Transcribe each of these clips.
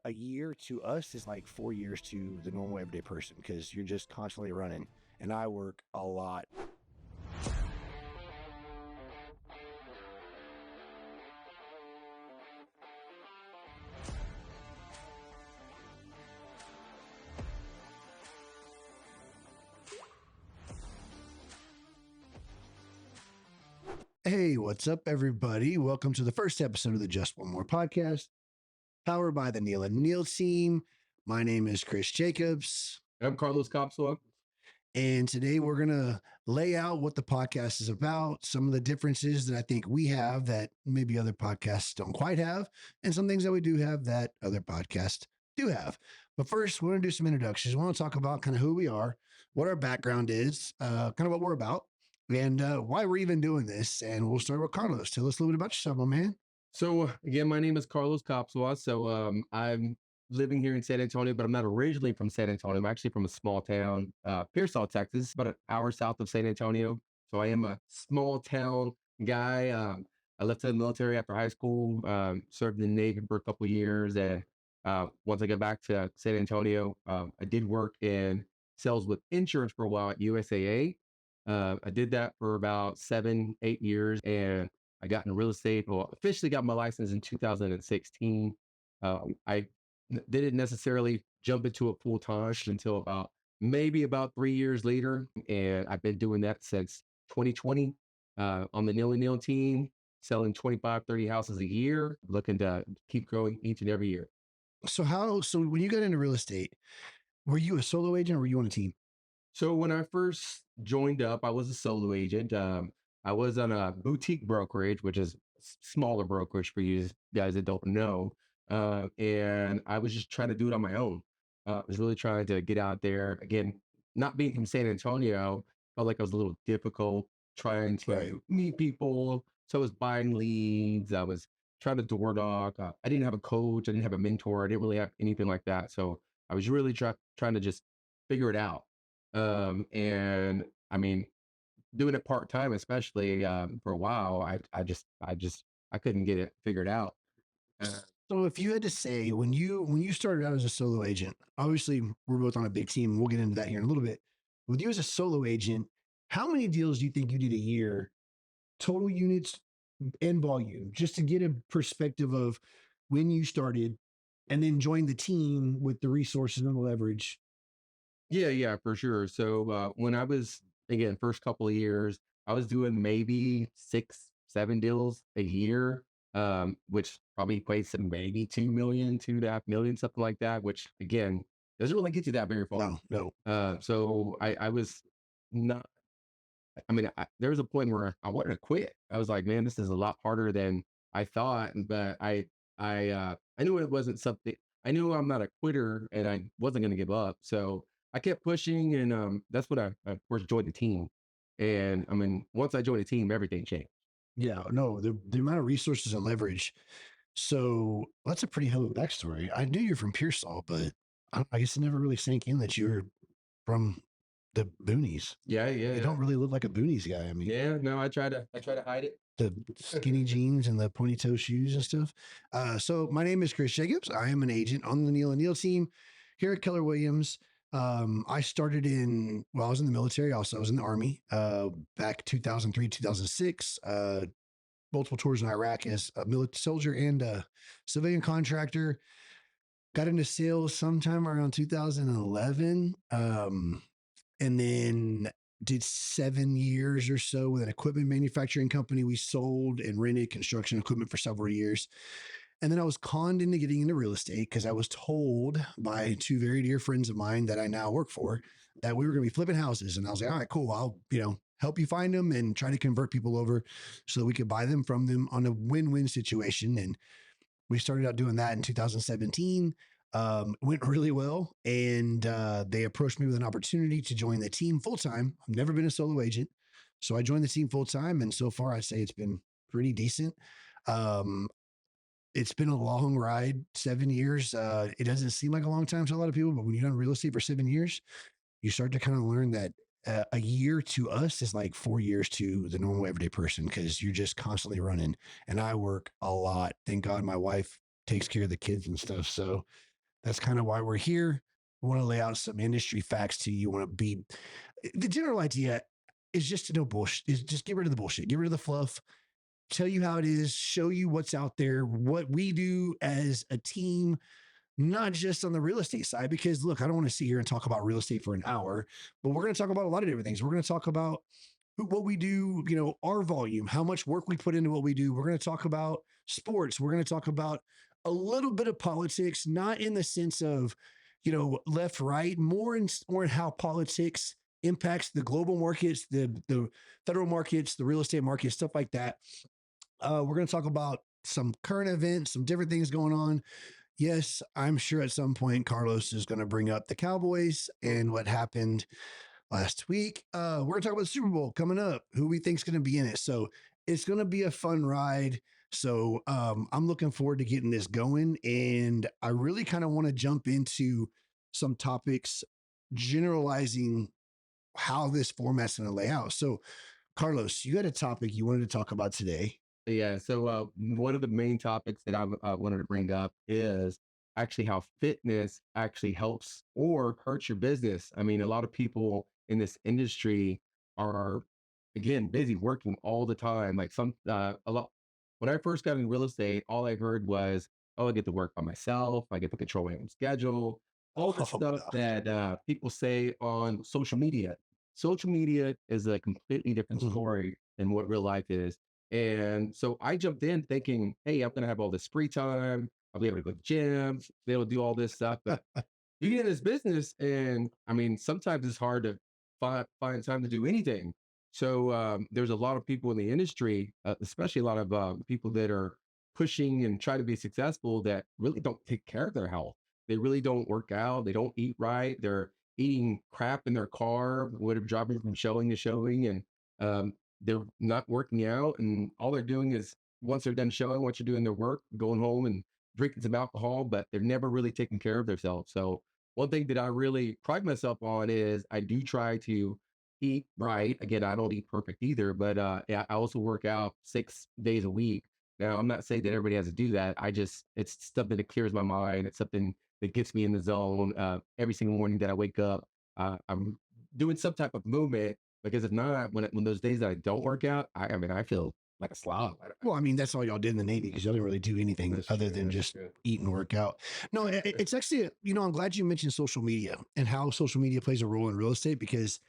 a year to us is like 4 years to the normal everyday person because you're just constantly running. And I work a lot. Hey, what's up, everybody? Welcome to the first episode of the Just One More podcast, powered by the Neal and Neal team. My name is Chris Jacobs. I'm Carlos Kopszywa. And today we're going to lay out what the podcast is about, some of the differences that I think we have that maybe other podcasts don't quite have, and some things that we do have that other podcasts do have. But first, we're going to do some introductions. We want to talk about kind of who we are, what our background is, kind of what we're about, and why we're even doing this. And we'll start with Carlos. Tell us a little bit about yourself, my man. So again, my name is Carlos Kopszywa. So I'm living here in San Antonio, but I'm not originally from San Antonio. I'm actually from a small town, Pearsall, Texas, about an hour south of San Antonio. So I am a small town guy. I left the military after high school, served in the Navy for a couple of years. And once I got back to San Antonio, I did work in sales with insurance for a while at USAA. I did that for about 7-8 years, and I got into real estate. Well, officially got my license in 2016. I didn't necessarily jump into it full time until about 3 years later, and I've been doing that since 2020 on the Neal and Neal team, selling 25-30 houses a year, looking to keep growing each and every year. So when you got into real estate, were you a solo agent or were you on a team? So when I first joined up, I was a solo agent. I was on a boutique brokerage, which is smaller brokerage for you guys that don't know. And I was just trying to do it on my own. I was really trying to get out there. Again, not being from San Antonio, felt like I was a little difficult trying to meet people. So I was buying leads. I was trying to door knock. I didn't have a coach. I didn't have a mentor. I didn't really have anything like that. So I was really trying to just figure it out. And I mean, doing it part-time, especially, for a while, I couldn't get it figured out. So if you had to say, when you started out as a solo agent, obviously we're both on a big team. We'll get into that here in a little bit. With you as a solo agent, how many deals do you think you did a year, total units and volume, just to get a perspective of when you started and then joined the team with the resources and the leverage? Yeah, for sure. So, when I was, again, first couple of years, I was doing maybe 6-7 deals a year, which probably equates to maybe 2 million, 2.5 million, something like that, which again, doesn't really get you that very far. No. So I was not, I mean, there was a point where I wanted to quit. I was like, man, this is a lot harder than I thought. But I knew it wasn't something, I knew I'm not a quitter and I wasn't going to give up. So I kept pushing, and that's when I first joined the team. And I mean, once I joined the team, everything changed. Yeah, no, the amount of resources and leverage. So that's a pretty hell of a backstory. I knew you're from Pearsall, but I guess it never really sank in that you were from the boonies. Yeah. You don't really look like a boonies guy. I mean, Yeah, no, I try to hide it. the skinny jeans and the pointy toe shoes and stuff. So my name is Chris Jacobs. I am an agent on the Neal and Neal team here at Keller Williams. I started I was in the military. Also, I was in the Army, back 2003, 2006, multiple tours in Iraq as a military soldier and a civilian contractor. Got into sales sometime around 2011. And then did 7 years or so with an equipment manufacturing company. We sold and rented construction equipment for several years. And then I was conned into getting into real estate because I was told by 2 very dear friends of mine that I now work for that we were going to be flipping houses. And I was like, all right, cool. I'll, help you find them and try to convert people over so that we could buy them from them on a win-win situation. And we started out doing that in 2017. Went really well. And they approached me with an opportunity to join the team full-time. I've never been a solo agent. So I joined the team full-time. And so far, I'd say it's been pretty decent. It's been a long ride, 7 years. It doesn't seem like a long time to a lot of people, but when you've done real estate for 7 years, you start to kind of learn that a year to us is like 4 years to the normal everyday person because you're just constantly running. And I work a lot. Thank God my wife takes care of the kids and stuff. So That's kind of why we're here. I want to lay out some industry facts to you. Want to be the general idea is just to know bullshit. Is just get rid of the bullshit, get rid of the fluff, tell you how it is, show you what's out there, what we do as a team, not just on the real estate side. Because look, I don't want to sit here and talk about real estate for an hour, but we're going to talk about a lot of different things. We're going to talk about what we do, our volume, how much work we put into what we do. We're going to talk about sports. We're going to talk about a little bit of politics, not in the sense of, left, right, more in how politics impacts the global markets, the federal markets, the real estate market, stuff like that. We're going to talk about some current events, some different things going on. Yes, I'm sure at some point Carlos is going to bring up the Cowboys and what happened last week. We're going to talk about the Super Bowl coming up, who we think is going to be in it. So it's going to be a fun ride. So I'm looking forward to getting this going. And I really kind of want to jump into some topics generalizing how this format's going to lay out. So, Carlos, you had a topic you wanted to talk about today. Yeah. So one of the main topics that I wanted to bring up is actually how fitness actually helps or hurts your business. I mean, a lot of people in this industry are again busy working all the time. Like a lot. When I first got in real estate, all I heard was, "Oh, I get to work by myself. I get to control my own schedule." All the Oh, stuff that people say on social media. Social media is a completely different gosh. story than what real life is, and so I jumped in thinking, hey, I'm going to have all this free time. I'll be able to go to gyms, be able to do all this stuff. But you get in this business, and I mean, sometimes it's hard to find time to do anything. So there's a lot of people in the industry, especially a lot of people that are pushing and try to be successful that really don't take care of their health. They really don't work out. They don't eat right. They're eating crap in their car, whatever, driving from showing to showing, and um, they're not working out, and all they're doing is once they're done showing, once you're doing their work, going home and drinking some alcohol, but they're never really taking care of themselves. So one thing that I really pride myself on is I do try to eat right. Again, I don't eat perfect either, but yeah, I also work out 6 days a week. Now, I'm not saying that everybody has to do that. It's something that clears my mind. It's something that gets me in the zone. Every single morning that I wake up, I'm doing some type of movement because if not, when those days that I don't work out, I mean, I feel like a slob. Well, I mean, that's all y'all did in the Navy because y'all didn't really do anything That's other true. than That's just true. eat and work out. No, it's actually, I'm glad you mentioned social media and how social media plays a role in real estate because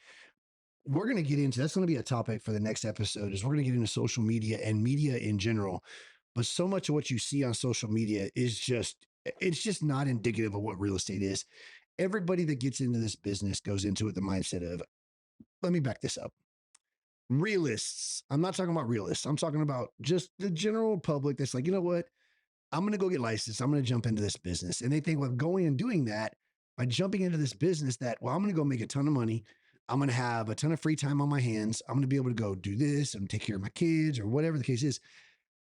we're going to get into that's going to be a topic for the next episode is we're going to get into social media and media in general. But so much of what you see on social media is it's just not indicative of what real estate is. Everybody that gets into this business goes into it the mindset of, let me back this up. Realists. I'm not talking about realists. I'm talking about just the general public that's like, you know what? I'm going to go get licensed. I'm going to jump into this business. And they think, well, going and doing that by jumping into this business that, well, I'm going to go make a ton of money. I'm going to have a ton of free time on my hands. I'm going to be able to go do this and take care of my kids or whatever the case is.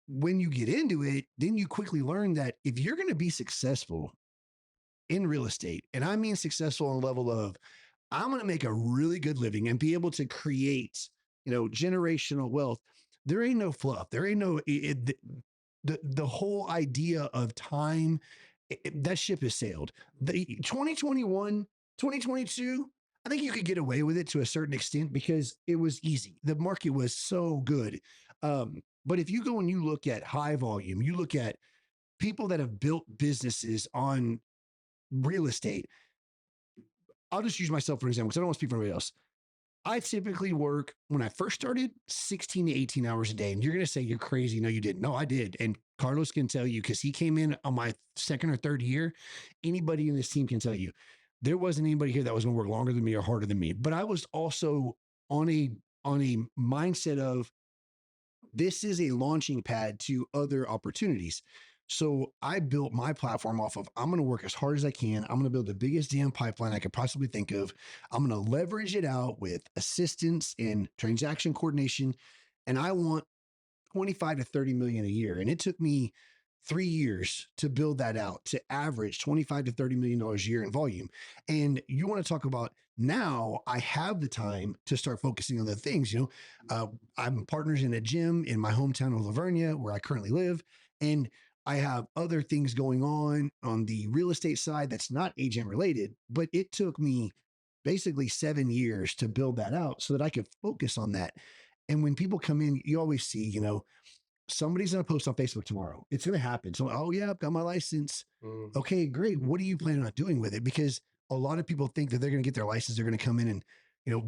When you get into it, then you quickly learn that if you're going to be successful in real estate, and I mean successful on the level of I'm going to make a really good living and be able to create, generational wealth. There ain't no fluff. There ain't no the whole idea of time. That ship has sailed. The 2021, 2022. I think you could get away with it to a certain extent because it was easy. The market was so good. But if you go and you look at high volume, you look at people that have built businesses on real estate. I'll just use myself for example because I don't want to speak for anybody else. I typically work when I first started 16 to 18 hours a day. And you're going to say you're crazy. No, you didn't. No, I did. And Carlos can tell you because he came in on my second or third year. Anybody in this team can tell you there wasn't anybody here that was going to work longer than me or harder than me. But I was also on a mindset of this is a launching pad to other opportunities. So I built my platform off of I'm going to work as hard as I can. I'm going to build the biggest damn pipeline I could possibly think of. I'm going to leverage it out with assistance and transaction coordination. And I want 25 to 30 million a year. And it took me 3 years to build that out to average 25 to 30 million dollars a year in volume. And you want to talk about now I have the time to start focusing on the things, I'm partners in a gym in my hometown of Lavernia where I currently live. And I have other things going on the real estate side that's not agent related, but it took me basically 7 years to build that out so that I could focus on that. And when people come in, you always see, somebody's going to post on Facebook tomorrow. It's going to happen. So, oh, yeah, I've got my license. Mm. Okay, great. What are you planning on doing with it? Because a lot of people think that they're going to get their license. They're going to come in and,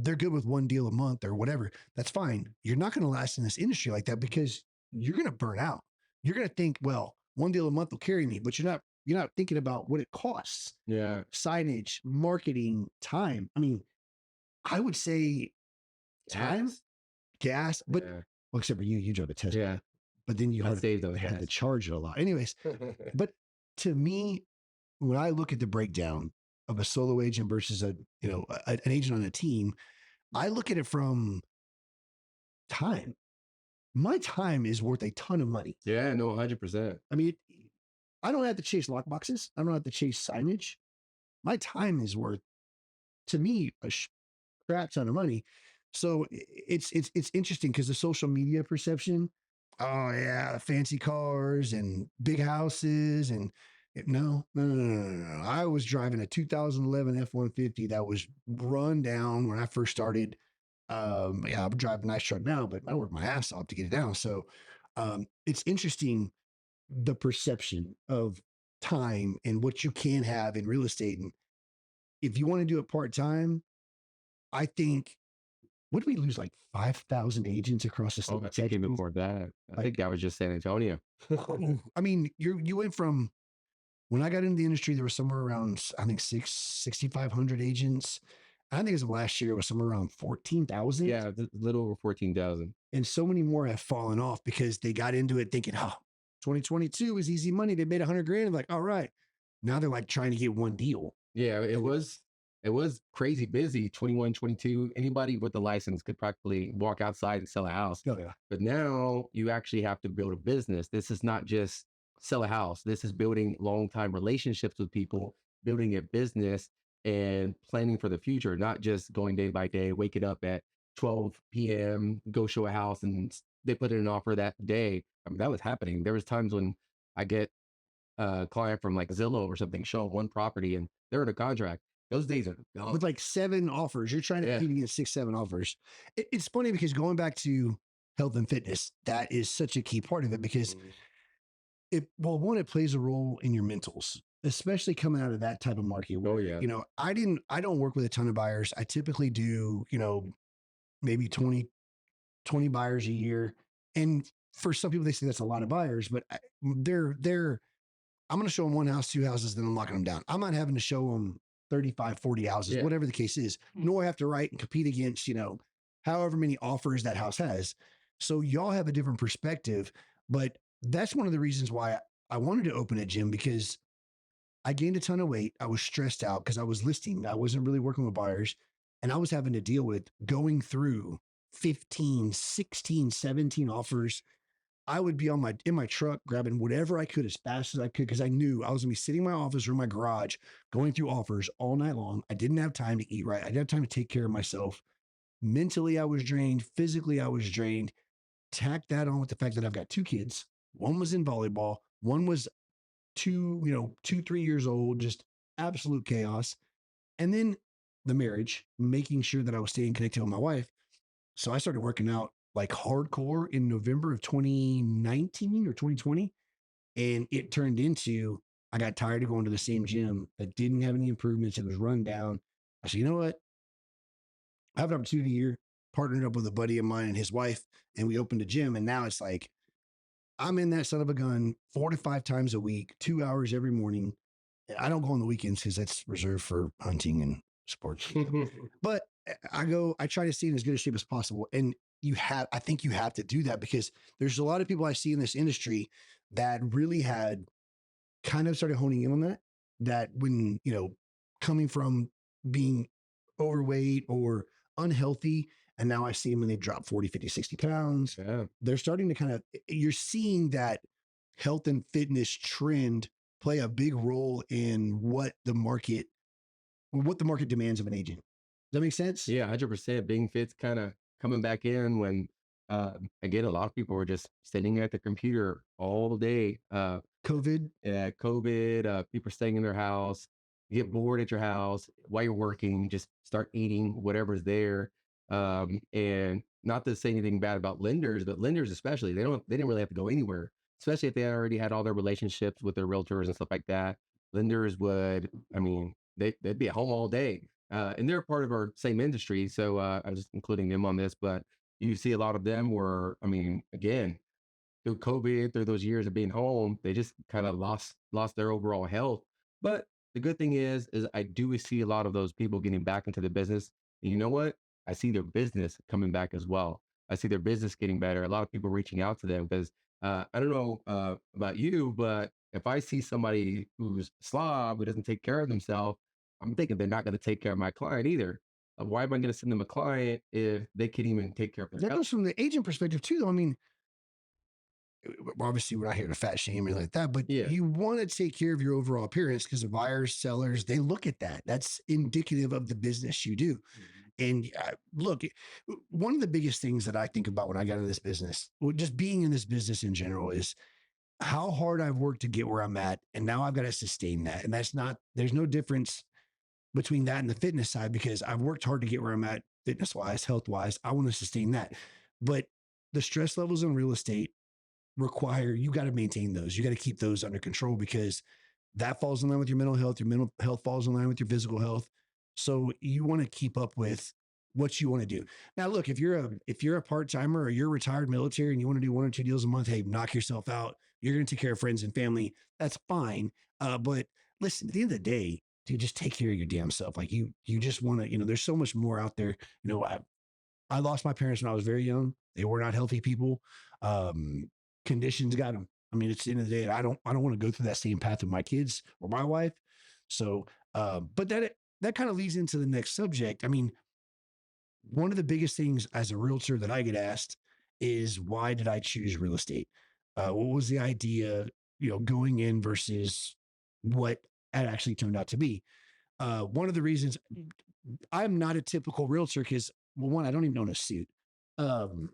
they're good with one deal a month or whatever. That's fine. You're not going to last in this industry like that because you're going to burn out. You're going to think, well, one deal a month will carry me, but you're not thinking about what it costs, Yeah. signage, marketing, time. I mean, I would say time, Gas. gas, but Yeah. well, except for you drove a Tesla, Yeah. but then you I had, saved those had to gas. charge it a lot. Anyways, but to me, when I look at the breakdown of a solo agent versus an agent on a team, I look at it from time. My time is worth a ton of money. Yeah, no, 100%. I mean, I don't have to chase lockboxes. I don't have to chase signage. My time is worth, to me, a crap ton of money. So it's interesting because the social media perception, oh yeah, fancy cars and big houses and no. I was driving a 2011 F-150 that was run down when I first started. Yeah, I'm driving a nice truck now, but I worked my ass off to get it down. So it's interesting the perception of time and what you can have in real estate. And if you want to do it part time, I think what did we lose, like 5,000 agents across the state Oh, I of think even Texas? more than that. I Like, think that was just San Antonio. I mean, you went from when I got into the industry, there was somewhere around, I think, 6,500 agents. I think as of last year, it was somewhere around 14,000. Yeah, a little over 14,000. And so many more have fallen off because they got into it thinking, oh, 2022 is easy money. They made 100 grand. I'm like, all right. Now they're like trying to get one deal. Yeah, it was crazy busy. 21, 22. Anybody with a license could practically walk outside and sell a house. Oh, yeah. But now you actually have to build a business. This is not just sell a house. This is building long time relationships with people, building a business and planning for the future, not just going day by day, waking up at 12 p.m., go show a house and they put in an offer that day. I mean, that was happening. There was times when I get a client from like Zillow or something show one property and they're in a contract. Those days are gone. With like 7 offers. You're trying to Yeah. compete against 6, 7 offers. It's funny because going back to health and fitness, that is such a key part of it because one, it plays a role in your mentals, especially coming out of that type of market. Oh yeah. I don't work with a ton of buyers. I typically do, maybe 20 buyers a year. And for some people, they say that's a lot of buyers, but I'm going to show them one house, two houses, then I'm locking them down. I'm not having to show them 35, 40 houses, Yeah. whatever the case is, nor have to write and compete against, however many offers that house has. So y'all have a different perspective, but that's one of the reasons why I wanted to open a gym because I gained a ton of weight. I was stressed out because I was listing. I wasn't really working with buyers and I was having to deal with going through 15, 16, 17 offers. I would be in my truck grabbing whatever I could as fast as I could because I knew I was gonna be sitting in my office or in my garage going through offers all night long. I didn't have time to eat right. I didn't have time to take care of myself. Mentally, I was drained. Physically, I was drained. Tack that on with the fact that I've got 2 kids. One was in volleyball. One was 2, 3 years old. Just absolute chaos. And then the marriage, making sure that I was staying connected with my wife. So I started working out like hardcore in November of 2019 or 2020. And it turned into, I got tired of going to the same gym that didn't have any improvements. It was run down. I said, you know what? I have an opportunity here, partnered up with a buddy of mine and his wife, and we opened a gym. And now it's like, I'm in that son of a gun 4 to 5 times a week, 2 hours every morning. I don't go on the weekends because that's reserved for hunting and sports. But I try to stay in as good a shape as possible. And I think you have to do that because there's a lot of people I see in this industry that really had kind of started honing in on that when, coming from being overweight or unhealthy, and now I see them and they drop 40, 50, 60 pounds. Yeah. They're starting to you're seeing that health and fitness trend play a big role in what the market demands of an agent. Does that make sense? Yeah, 100%. Being fit's kind of coming back in when, again, a lot of people were just sitting at the computer all day. COVID. Yeah, COVID, people staying in their house, you get bored at your house while you're working, just start eating whatever's there. And not to say anything bad about lenders, but lenders especially, they didn't really have to go anywhere, especially if they already had all their relationships with their realtors and stuff like that. Lenders would, I mean, they'd be at home all day. And they're part of our same industry. So I was just including them on this, but you see a lot of them were, I mean, again, through COVID, through those years of being home, they just kind of lost their overall health. But the good thing is I do see a lot of those people getting back into the business. And you know what? I see their business coming back as well. I see their business getting better. A lot of people reaching out to them because I don't know about you, but if I see somebody who's slob who doesn't take care of themselves, I'm thinking they're not going to take care of my client either. Why am I going to send them a client if they can't even take care of their That health? goes from the agent perspective too, though. I mean, obviously we're not here to fat shame or like that, but Yeah. you want to take care of your overall appearance because the buyers, sellers, they look at that. That's indicative of the business you do. Mhm. And look, one of the biggest things that I think about when I got into this business, well, just being in this business in general, is how hard I've worked to get where I'm at. And now I've got to sustain that. And that's not, there's no difference between that and the fitness side because I've worked hard to get where I'm at, fitness wise, health wise. I want to sustain that. But the stress levels in real estate require, you got to maintain those. You got to keep those under control because that falls in line with your mental health. Your mental health falls in line with your physical health. So you want to keep up with what you want to do. Now, look, if you're a part timer or you're retired military and you want to do 1 or 2 deals a month, hey, knock yourself out. You're going to take care of friends and family. That's fine. But listen, at the end of the day, dude, just take care of your damn self. Like you just want to, there's so much more out there. I lost my parents when I was very young. They were not healthy people. Um, Conditions got them. I mean, it's the end of the day. I don't want to go through that same path with my kids or my wife. So, but that kind of leads into the next subject. I mean, one of the biggest things as a realtor that I get asked is why did I choose real estate? What was the idea, going in versus what it actually turned out to be? One of the reasons I'm not a typical realtor because, well, one, I don't even own a suit. Um,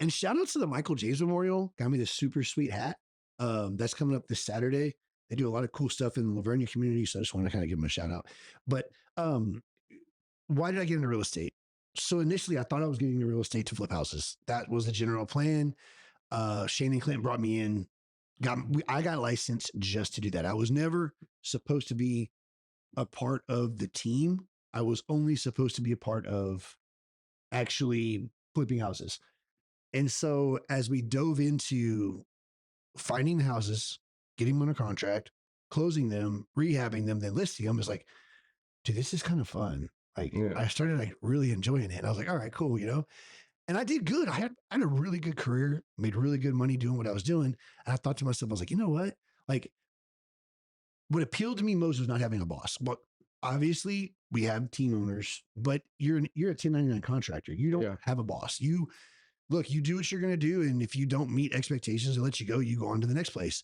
and shout out to the Michael James Memorial. Got me this super sweet hat. That's coming up this Saturday. They do a lot of cool stuff in the Lavernia community. So I just want to kind of give them a shout out. But why did I get into real estate? So initially I thought I was getting into real estate to flip houses. That was the general plan. Shane and Clinton brought me in. I got licensed just to do that. I was never supposed to be a part of the team. I was only supposed to be a part of actually flipping houses. And so as we dove into finding the houses, getting them under contract, closing them, rehabbing them, then listing them, is like, dude, this is kind of fun. Like Yeah. I started like really enjoying it. And I was like, all right, cool, And I did good. I had a really good career, made really good money doing what I was doing. And I thought to myself, I was like, you know what? Like what appealed to me most was not having a boss. But obviously we have team owners, but you're a 1099 contractor. You don't Yeah. have a boss. You do what you're going to do. And if you don't meet expectations, they let you go, you go on to the next place.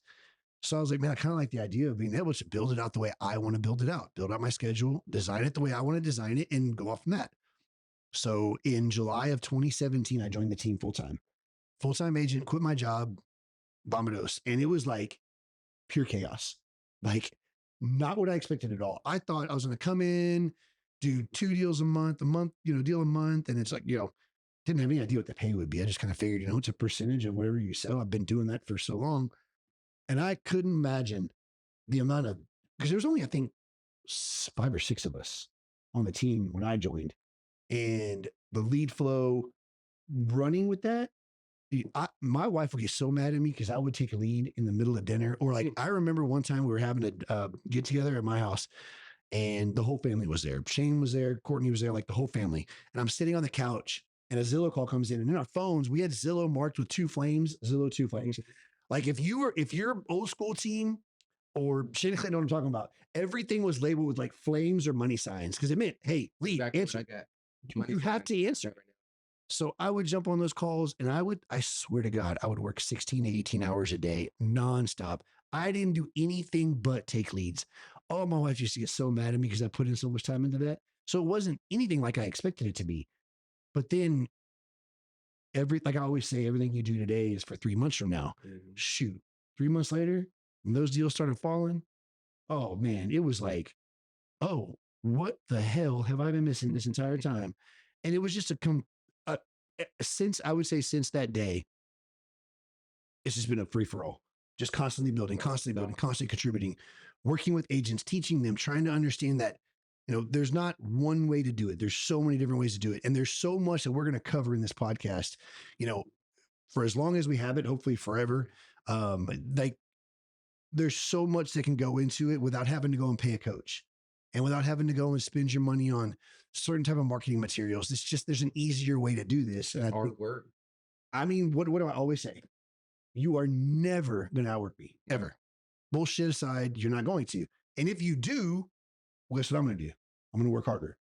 So I was like, man, I kind of like the idea of being able to build it out the way I want to build it out, build out my schedule, design it the way I want to design it, and go off from that. So in July of 2017, I joined the team full time agent, quit my job, Bombadose. And it was like pure chaos. Like, not what I expected at all. I thought I was going to come in, do 2 deals a month, deal a month. And it's like, didn't have any idea what the pay would be. I just kind of figured, it's a percentage of whatever you sell. I've been doing that for so long. And I couldn't imagine the amount of, because there was only, I think, 5 or 6 of us on the team when I joined. And the lead flow running with that, my wife would get so mad at me because I would take a lead in the middle of dinner. Or like, I remember one time we were having a get together at my house and the whole family was there. Shane was there, Courtney was there, like the whole family. And I'm sitting on the couch and a Zillow call comes in. And in our phones, we had Zillow marked with 2 flames, Zillow 2 flames. Like if you're old school team or Shane and Clinton know what I'm talking about, everything was labeled with like flames or money signs because it meant, hey, lead, Exactly what answer. I got. You have to answer. Right So I would jump on those calls and I swear to God, I would work 16 to 18 hours a day nonstop. I didn't do anything but take leads. Oh, my wife used to get so mad at me because I put in so much time into that. So it wasn't anything like I expected it to be. But then like I always say, everything you do today is for 3 months from now. now. Mhm. Shoot, 3 months later, When those deals started falling, oh man, it was like, oh, what the hell have I been missing this entire time? And it was just a since I would say since that day, it's just been a free for all. Just constantly building, constantly contributing, working with agents, teaching them, trying to understand that, there's not one way to do it. There's so many different ways to do it. And there's so much that we're going to cover in this podcast, you know, for as long as we have it, hopefully forever. Like there's so much that can go into it without having to go and pay a coach and without having to go and spend your money on certain type of marketing materials. It's just, there's an easier way to do this. And Hard work. what do I always say? You are never going to outwork me, ever. Bullshit aside, you're not going to. And if you do, well, guess what I'm going to do? I'm going to work harder.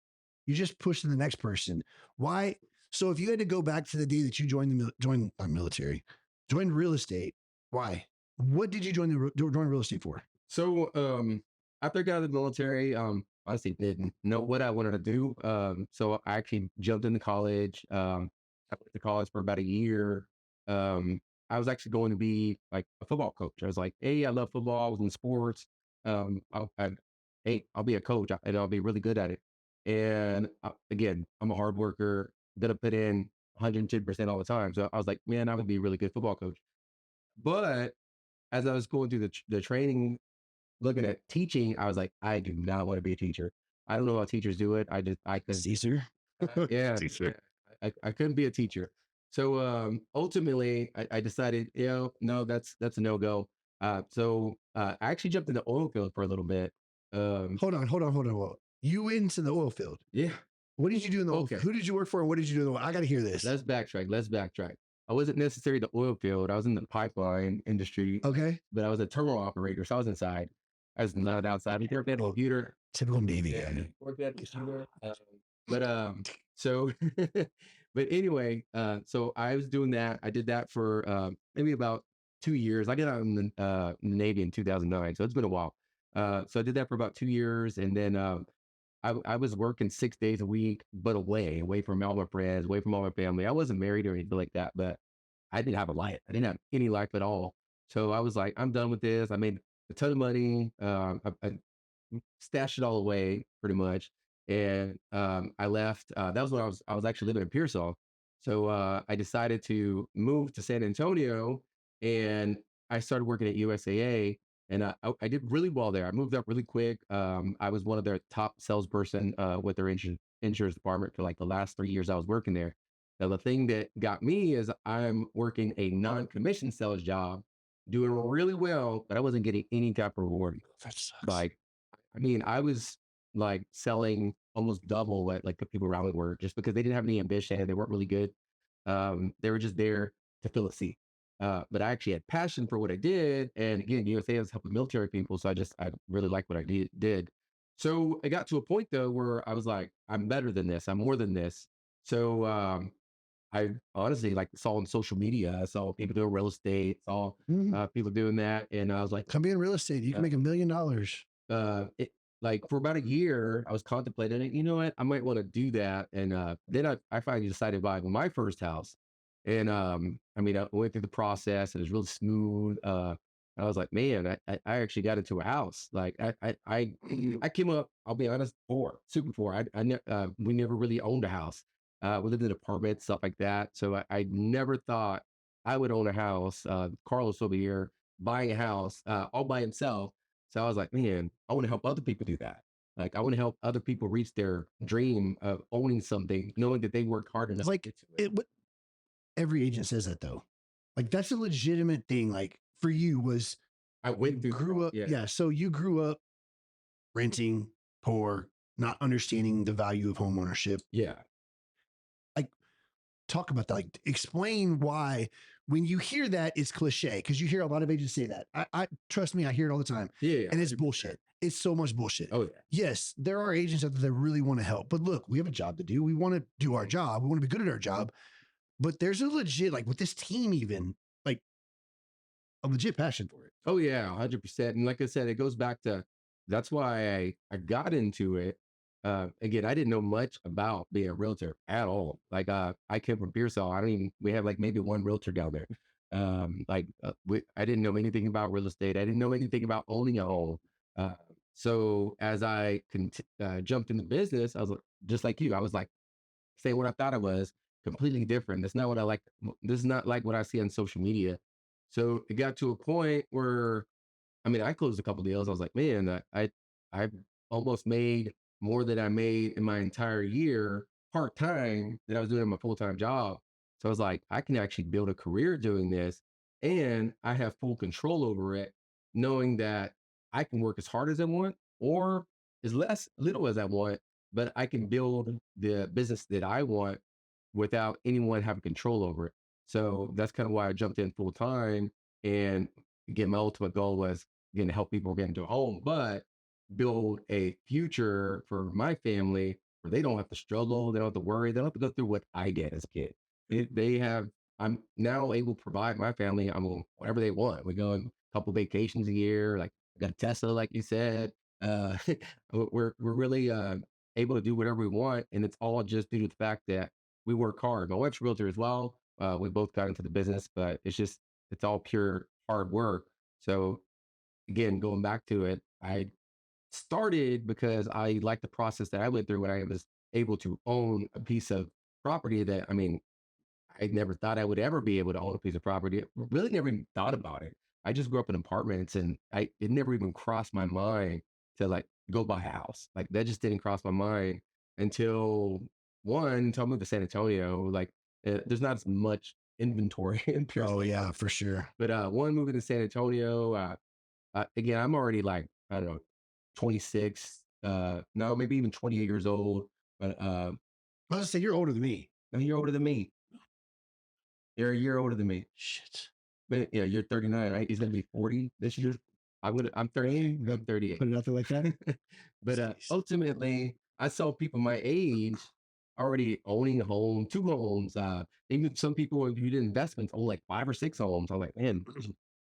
You just push to the next person. Why? So if you had to go back to the day that you joined joined real estate, why? What did you join real estate for? So after I got out of the military, honestly didn't know what I wanted to do. So I actually jumped into college. I went to college for about a year. I was actually going to be like a football coach. I was like, hey, I love football. I was in sports. Hey, I'll be a coach and I'll be really good at it. And again, I'm a hard worker, gonna put in 110% all the time. So I was like, man, I would be a really good football coach. But as I was going through the training, looking at teaching, I was like, I do not want to be a teacher. I don't know how teachers do it. I couldn't. Caesar. Yeah, Caesar. I couldn't be a teacher. So ultimately, I decided, no, that's a no go. I actually jumped in the oil field for a little bit. Hold on. Whoa. You went into the oil field. Yeah. What did you do in the oil field? Who did you work for and what did you do in the oil? I got to hear this. Let's backtrack. I wasn't necessarily the oil field. I was in the pipeline industry, Okay. but I was a terminal operator. So I was inside. I was not outside. I worked at a computer. Typical Navy Yeah, guy. worked at a computer. But so but anyway, so I was doing that. I did that for maybe about 2 years. I got out in the Navy in 2009, so it's been a while. So I did that for about 2 years, and then I was working 6 days a week, but away from all my friends, away from all my family. I wasn't married or anything like that, but I didn't have a life. I didn't have any life at all. So I was like, I'm done with this. I made a ton of money. I stashed it all away pretty much. And I left. That was when I was actually living in Pearsall. So I decided to move to San Antonio, and I started working at USAA, and I did really well there. I moved up really quick. I was one of their top salesperson with their insurance department for like the last 3 years I was working there. Now the thing that got me is I'm working a non-commission sales job, doing really well, but I wasn't getting any type of reward. That sucks. Like I mean, I was like selling almost double what like the people around me were just because they didn't have any ambition. They weren't really good. They were just there to fill a seat. But I actually had passion for what I did. And again, USA was helping military people. So I really liked what I did. So it got to a point though where I was like, I'm better than this. I'm more than this. So I honestly like saw on social media, I saw people doing real estate, saw people doing that. And I was like, come be in real estate. You can make $1 million. It like for about a year, I was contemplating it. You know what? I might want to do that. And then I finally decided to buy my first house. And I mean, I went through the process. It was really smooth. I was like, man, I actually got into a house. Like I came up. I'll be honest, poor, super poor. We never really owned a house. We lived in apartments, stuff like that. So I never thought I would own a house. Carlos over here buying a house all by himself. So I was like, man, I want to help other people do that. Like I want to help other people reach their dream of owning something, knowing that they worked hard enough It's like to get to it. what every agent says that though. Like that's a legitimate thing. Like for you was I went through grew up. yeah. Yeah. So you grew up renting, poor, not understanding the value of home ownership. Yeah. Like talk about that. Like explain why when you hear that it's cliche because you hear a lot of agents say that. I trust me, I hear it all the time. Yeah. And it's bullshit. It's so much bullshit. Oh yeah. Yes, there are agents out there that really want to help, but look, we have a job to do. We want to do our job. We want to be good at our job. But there's a legit, like with this team, even like a legit passion for it. Oh yeah, 100%. And like I said, it goes back to that's why I got into it. Again, I didn't know much about being a realtor at all. Like I came from Pearsall. I don't even we have like maybe one realtor down there. I didn't know anything about real estate. I didn't know anything about owning a home. Uh, so as jumped into business, I was just like you. I was like saying what I thought it was, completely different. That's not what I like. This is not like what I see on social media. So it got to a point where I mean, I closed a couple deals. I was like, man, I almost made more than I made in my entire year part time that I was doing in my full time job. So I was like, I can actually build a career doing this, and I have full control over it, knowing that I can work as hard as I want or as less little as I want, but I can build the business that I want without anyone having control over it. So that's kind of why I jumped in full time. And again, my ultimate goal was again to help people get into a home, but build a future for my family where they don't have to struggle, they don't have to worry, they don't have to go through what I did as a kid. They have. I'm now able to provide my family. I mean, whatever they want. We go on a couple vacations a year. Like I got a Tesla, like you said. Uh, we're really able to do whatever we want, and it's all just due to the fact that we work hard. My wife's a realtor as well. We both got into the business, but it's all pure hard work. So again, going back to it, I started because I liked the process that I went through when I was able to own a piece of property that I mean, I never thought I would ever be able to own a piece of property. Really never even thought about it. I just grew up in apartments and it never even crossed my mind to like go buy a house. Like that just didn't cross my mind until until I moved to San Antonio. Like there's not as much inventory in pure Oh San yeah, Antonio. for sure. But one moving to San Antonio, again, I'm already like, I don't know, 26, no, maybe even 28 years old. But I was gonna say you're older than me. a year older than me. You're a year older than me. Shit. But yeah, you're 39, right? He's gonna be 40 this year. I'm 38. I'm 38. Put it out there like that. But Jeez. ultimately, I saw people my age already owning a home, two homes. Even some people who did investments own like five or six homes. I'm like, man,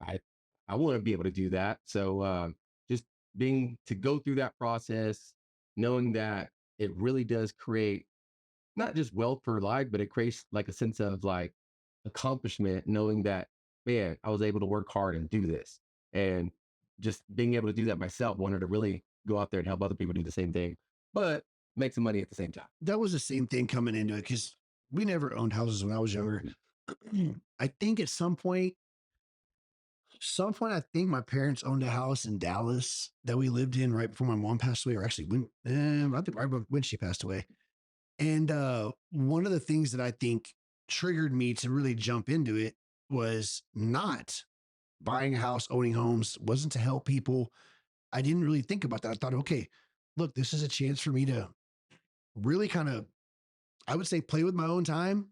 I I want to be able to do that. So just being to go through that process, knowing that it really does create not just wealth for life, but it creates like a sense of like accomplishment, knowing that, man, I was able to work hard and do this. And just being able to do that myself, wanted to really go out there and help other people do the same thing, but make some money at the same time. That was the same thing coming into it because we never owned houses when I was younger. I think at some point, I think my parents owned a house in Dallas that we lived in right before my mom passed away, or actually I think right when she passed away. And one of the things that I think triggered me to really jump into it was not buying a house, owning homes, wasn't to help people. I didn't really think about that. I thought, okay, look, this is a chance for me to really kind of, I would say, play with my own time,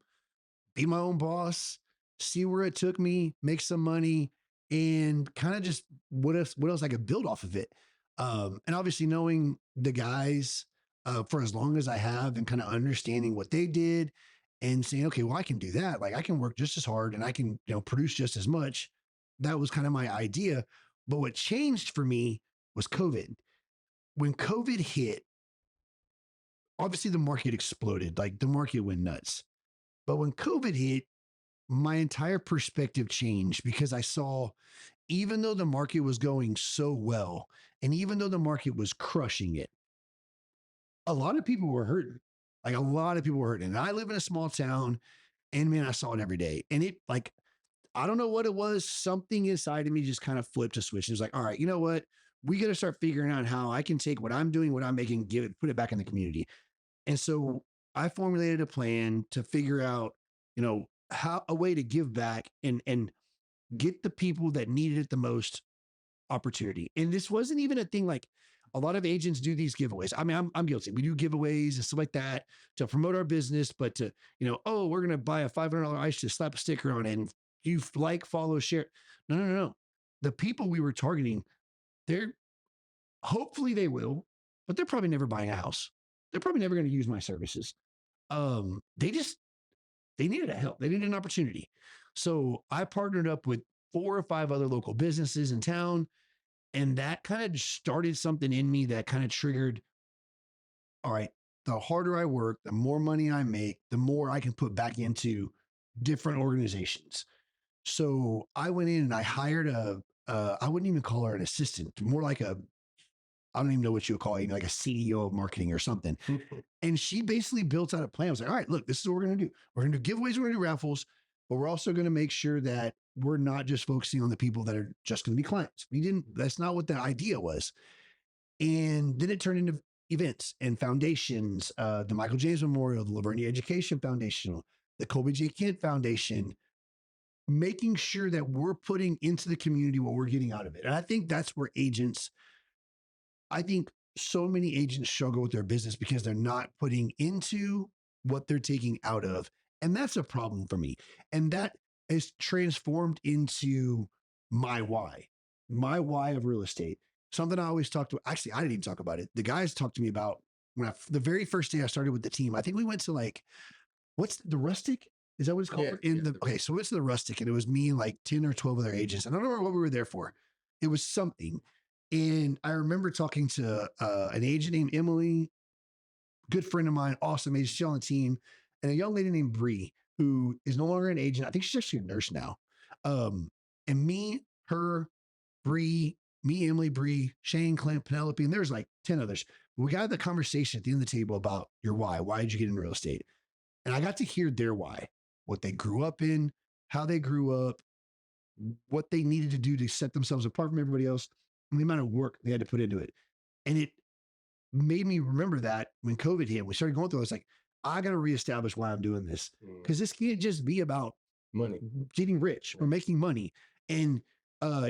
be my own boss, see where it took me, make some money, and kind of just what else I could build off of it. And obviously knowing the guys for as long as I have and kind of understanding what they did and saying, okay, well, I can do that. Like I can work just as hard and I can, produce just as much. That was kind of my idea. But what changed for me was COVID. When COVID hit, obviously the market exploded, like the market went nuts. But when COVID hit, my entire perspective changed because I saw, even though the market was going so well, and even though the market was crushing it, a lot of people were hurting. Like a lot of people were hurting. And I live in a small town, and man, I saw it every day. And it like, I don't know what it was. Something inside of me just kind of flipped a switch. It was like, all right, you know what? We got to start figuring out how I can take what I'm doing, what I'm making, give it, put it back in the community. And so I formulated a plan to figure out, how a way to give back and get the people that needed it the most opportunity. And this wasn't even a thing like a lot of agents do these giveaways. I mean, I'm guilty. We do giveaways and stuff like that to promote our business, but to, oh, we're going to buy a $500 ice to slap a sticker on it and you like, follow, share. No, no, no, no. The people we were targeting, they're hopefully they will, but they're probably never buying a house. They're probably never going to use my services. They needed a help. They needed an opportunity. So I partnered up with 4 or 5 other local businesses in town. And that kind of started something in me that kind of triggered, all right, the harder I work, the more money I make, the more I can put back into different organizations. So I went in and I hired I wouldn't even call her an assistant, more like I don't even know what you would call it, like a CEO of marketing or something. And she basically built out a plan. I was like, all right, look, this is what we're going to do. We're going to do giveaways, we're going to do raffles, but we're also going to make sure that we're not just focusing on the people that are just going to be clients. That's not what the idea was. And then it turned into events and foundations, the Michael James Memorial, the Lavernia Education Foundation, the Colby J. Kent Foundation, making sure that we're putting into the community what we're getting out of it. And I think that's where I think so many agents struggle with their business because they're not putting into what they're taking out of. And that's a problem for me. And that is transformed into my why of real estate. Something I always talk to, actually, I didn't even talk about it. The guys talked to me about the very first day I started with the team. I think we went to like, what's the Rustic? Is that what it's called? Okay, so it's the Rustic, and it was me and like 10 or 12 other agents. And I don't remember what we were there for. It was something. And I remember talking to an agent named Emily, good friend of mine, awesome agent, she's on the team, and a young lady named Bree, who is no longer an agent. I think she's actually a nurse now. And me, her, Bree, me, Emily, Bree, Shane, Clint, Penelope, and there's like 10 others. We got the conversation at the end of the table about your why. Why did you get in real estate? And I got to hear their why, what they grew up in, how they grew up, what they needed to do to set themselves apart from everybody else, and the amount of work they had to put into it. And it made me remember that when COVID hit, we started going through, I was like, I got to reestablish why I'm doing this. Because this can't just be about Money. getting rich or making money. And uh,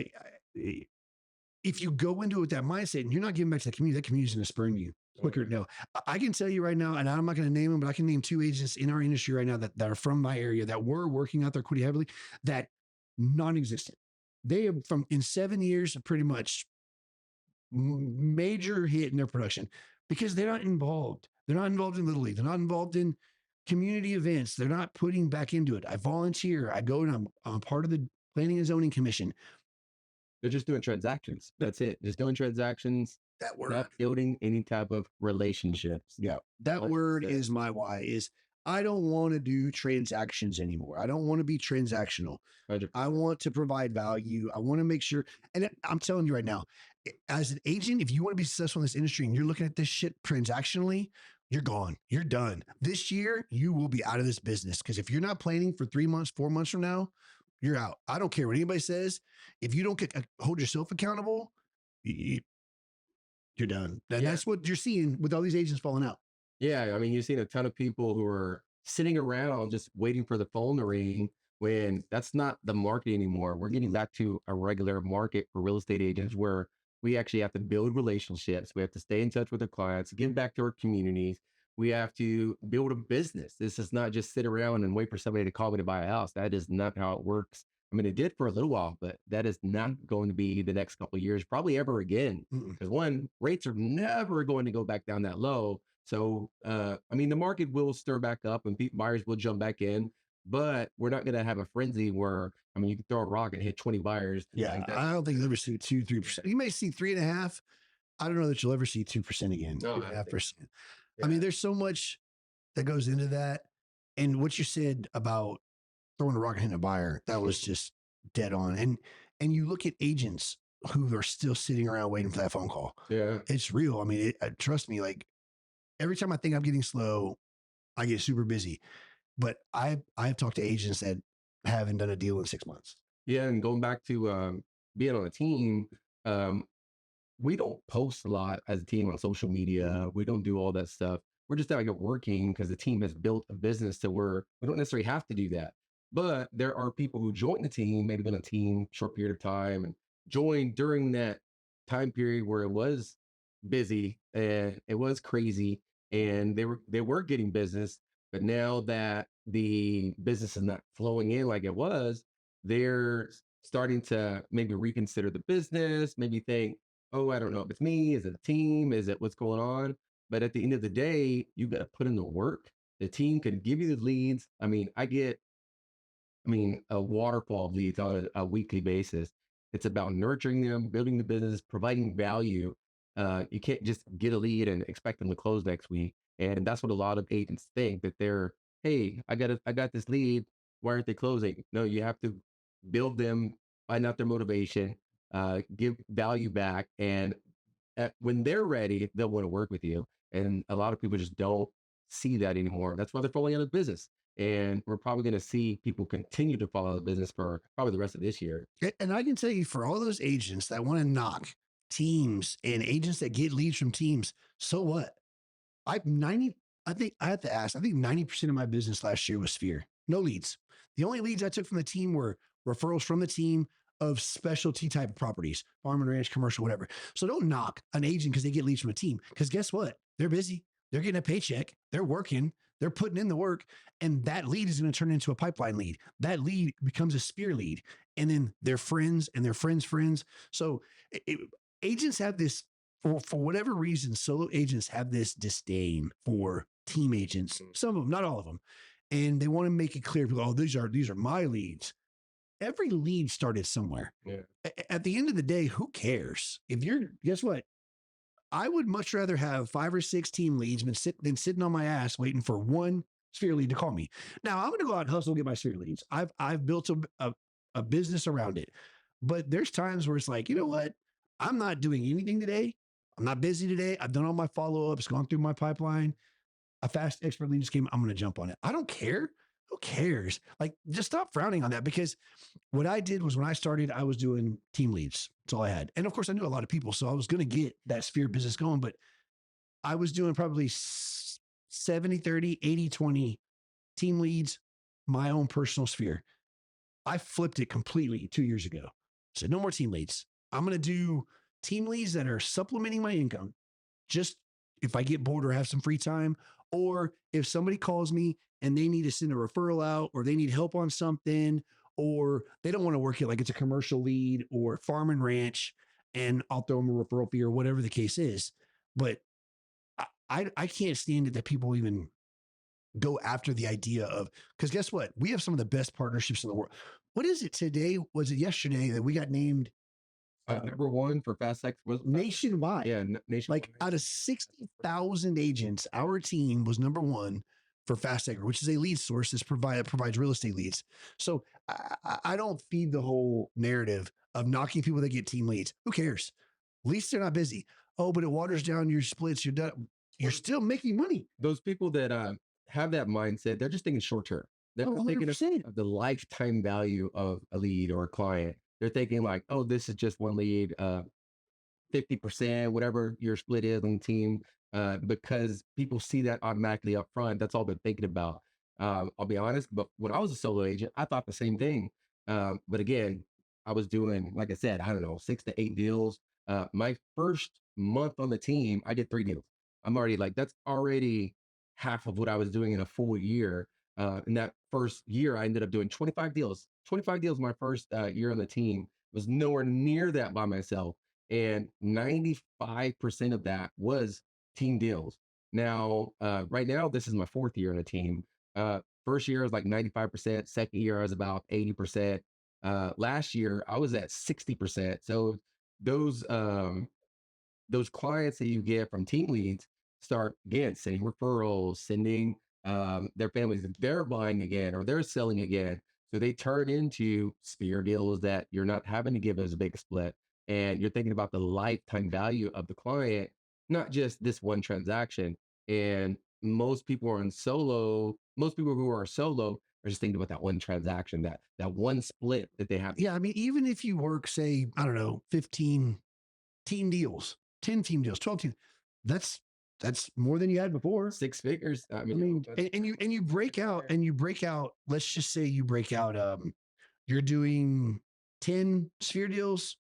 if you go into it with that mindset and you're not giving back to the community, that community is going to spurn you quicker. No, I can tell you right now, and I'm not going to name them, but I can name 2 agents in our industry right now that are from my area that were working out there pretty heavily, that non-existent. They have from in 7 years, pretty much major hit in their production because they're not involved. They're not involved in Little League. They're not involved in community events. They're not putting back into it. I volunteer. I go and I'm part of the Planning and Zoning Commission. They're just doing transactions. That's it. Just doing transactions. That word. Not building any type of relationships. Yeah. That word is my why is I don't want to do transactions anymore. I don't want to be transactional. 100%. I want to provide value. I want to make sure. And I'm telling you right now, as an agent, if you want to be successful in this industry and you're looking at this shit transactionally, you're gone. You're done. This year, you will be out of this business. Because if you're not planning for 3 months, 4 months from now, you're out. I don't care what anybody says. If you don't hold yourself accountable, you're done. And that's what you're seeing with all these agents falling out. Yeah. I mean, you've seen a ton of people who are sitting around just waiting for the phone to ring when that's not the market anymore. We're getting back to a regular market for real estate agents where we actually have to build relationships. We have to stay in touch with our clients, give back to our communities. We have to build a business. This is not just sit around and wait for somebody to call me to buy a house. That is not how it works. I mean, it did for a little while, but that is not going to be the next couple of years, probably ever again. Because one, rates are never going to go back down that low. So, I mean, the market will stir back up and buyers will jump back in, but we're not going to have a frenzy where, I mean, you can throw a rock and hit 20 buyers. Yeah. I don't think you'll ever see 2-3%. You may see 3.5. I don't know that you'll ever see 2% again. 2.5%. Yeah. I mean, there's so much that goes into that. And what you said about throwing a rock and hitting a buyer, that was just dead on. And you look at agents who are still sitting around waiting for that phone call. Yeah. It's real. I mean, trust me, like every time I think I'm getting slow, I get super busy. But I've talked to agents that haven't done a deal in 6 months. Yeah. And going back to being on a team, we don't post a lot as a team on social media. We don't do all that stuff. We're just out here working because the team has built a business to where we don't necessarily have to do that. But there are people who join the team, maybe been a team short period of time and joined during that time period where it was busy and it was crazy and they were getting business. But now that the business is not flowing in like it was, they're starting to maybe reconsider the business, maybe think, oh, I don't know if it's me, is it a team, is it what's going on? But at the end of the day, you got to put in the work. The team can give you the leads. I mean, a waterfall of leads on a weekly basis. It's about nurturing them, building the business, providing value. You can't just get a lead and expect them to close next week. And that's what a lot of agents think that they're, hey, I got this lead. Why aren't they closing? No, you have to build them, find out their motivation, give value back, and when they're ready, they'll want to work with you. And a lot of people just don't see that anymore. That's why they're falling out of business. And we're probably going to see people continue to fall out of business for probably the rest of this year. And I can tell you, for all those agents that want to knock teams and agents that get leads from teams, so what? I 90, I think I have to ask, I think 90% of my business last year was Sphere. No leads. The only leads I took from the team were referrals from the team of specialty type of properties, farm and ranch, commercial, whatever. So don't knock an agent because they get leads from a team. Because guess what? They're busy. They're getting a paycheck. They're working. They're putting in the work. And that lead is going to turn into a pipeline lead. That lead becomes a Sphere lead. And then their friends and their friends' friends. So agents have this, for whatever reason, solo agents have this disdain for team agents. Some of them, not all of them, and they want to make it clear. Oh, these are my leads. Every lead started somewhere. Yeah. At the end of the day, who cares? If you're, guess what? I would much rather have 5 or 6 team leads than sitting on my ass waiting for one Sphere lead to call me. Now I'm going to go out and hustle and get my Sphere leads. I've built a business around it, but there's times where it's like, you know what? I'm not doing anything today. I'm not busy today. I've done all my follow-ups, gone through my pipeline. A fast expert lead just came. I'm going to jump on it. I don't care. Who cares? Like, just stop frowning on that, because what I did was, when I started, I was doing team leads. That's all I had. And of course, I knew a lot of people, so I was going to get that Sphere business going, but I was doing probably 70-30, 80-20 team leads, my own personal Sphere. I flipped it completely 2 years ago. So no more team leads. I'm going to do team leads that are supplementing my income. Just if I get bored or have some free time, or if somebody calls me and they need to send a referral out, or they need help on something, or they don't want to work it like it's a commercial lead or farm and ranch, and I'll throw them a referral fee or whatever the case is. But I can't stand it that people even go after the idea of, because guess what? We have some of the best partnerships in the world. What is it today? Was it yesterday that we got named Number one for Fast Sex was nationwide? Yeah, nationwide. Like, out of 60,000 agents, our team was number one for Fast Acre, which is a lead source that provides real estate leads. So I don't feed the whole narrative of knocking people that get team leads. Who cares? At least they're not busy. Oh, but it waters down your splits. You're done. You're still making money. Those people that have that mindset, they're just thinking short term. They're Oh, not thinking 100%. of the lifetime value of a lead or a client. They're thinking like, oh, this is just one lead, 50%, whatever your split is on the team, because people see that automatically up front. That's all they're thinking about. I'll be honest, but when I was a solo agent, I thought the same thing. But again, I was doing, like I said, I don't know, 6 to 8 deals. My first month on the team, I did 3 deals. I'm already like, that's already half of what I was doing in a full year. In that first year, I ended up doing 25 deals. 25 deals my first year on the team. Was nowhere near that by myself. And 95% of that was team deals. Now, right now, this is my 4th year on a team. First year I was like 95%. Second year I was about 80%. Last year I was at 60%. So those those clients that you get from team leads start again sending referrals, sending their families, they're buying again or they're selling again. So they turn into Sphere deals that you're not having to give as a big split. And you're thinking about the lifetime value of the client, not just this one transaction. And most people are in solo, most people who are solo are just thinking about that one transaction, that one split that they have. Yeah. I mean, even if you work, say, I don't know, 15 team deals, 10 team deals, 12 teams, that's more than you had before. 6 figures. I mean, and you break out, let's just say you break out, you're doing 10 Sphere deals,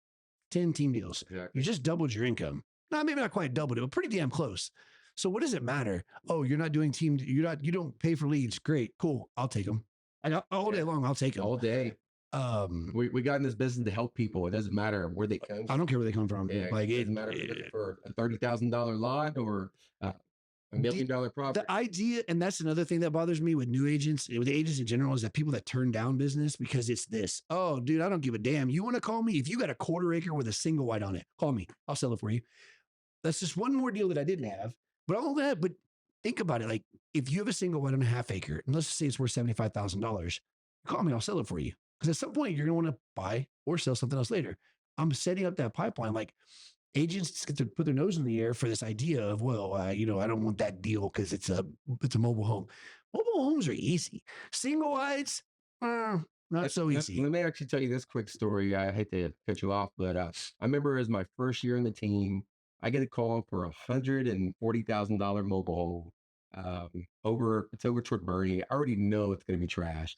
10 team deals. Exactly. You just doubled your income. No, maybe not quite doubled it, but pretty damn close. So what does it matter? Oh, you're not doing team. You don't pay for leads. Great. Cool. I'll take them. And all day long, I'll take them. All day. We got in this business to help people. It doesn't matter where they come from. I don't care where they come from. Yeah, Like, it doesn't matter if you're looking for a $30,000 lot or $1 million property. The idea, and that's another thing that bothers me with new agents, with agents in general, is that people that turn down business because it's this. Oh, dude, I don't give a damn. You want to call me? If you got a 1/4 acre with a single white on it, call me. I'll sell it for you. That's just one more deal that I didn't have. But all that, but think about it. Like, if you have a single white on a 1/2 acre, and let's say it's worth $75,000, call me. I'll sell it for you. Because at some point you're going to want to buy or sell something else later. I'm setting up that pipeline. Like agents get to put their nose in the air for this idea of, well, I don't want that deal because it's a mobile home. Mobile homes are easy. Single wides, not so easy. Let me actually tell you this quick story. I hate to cut you off, but I remember as my first year in the team, I get a call for $140,000 mobile home it's over toward Bernie. I already know it's going to be trash.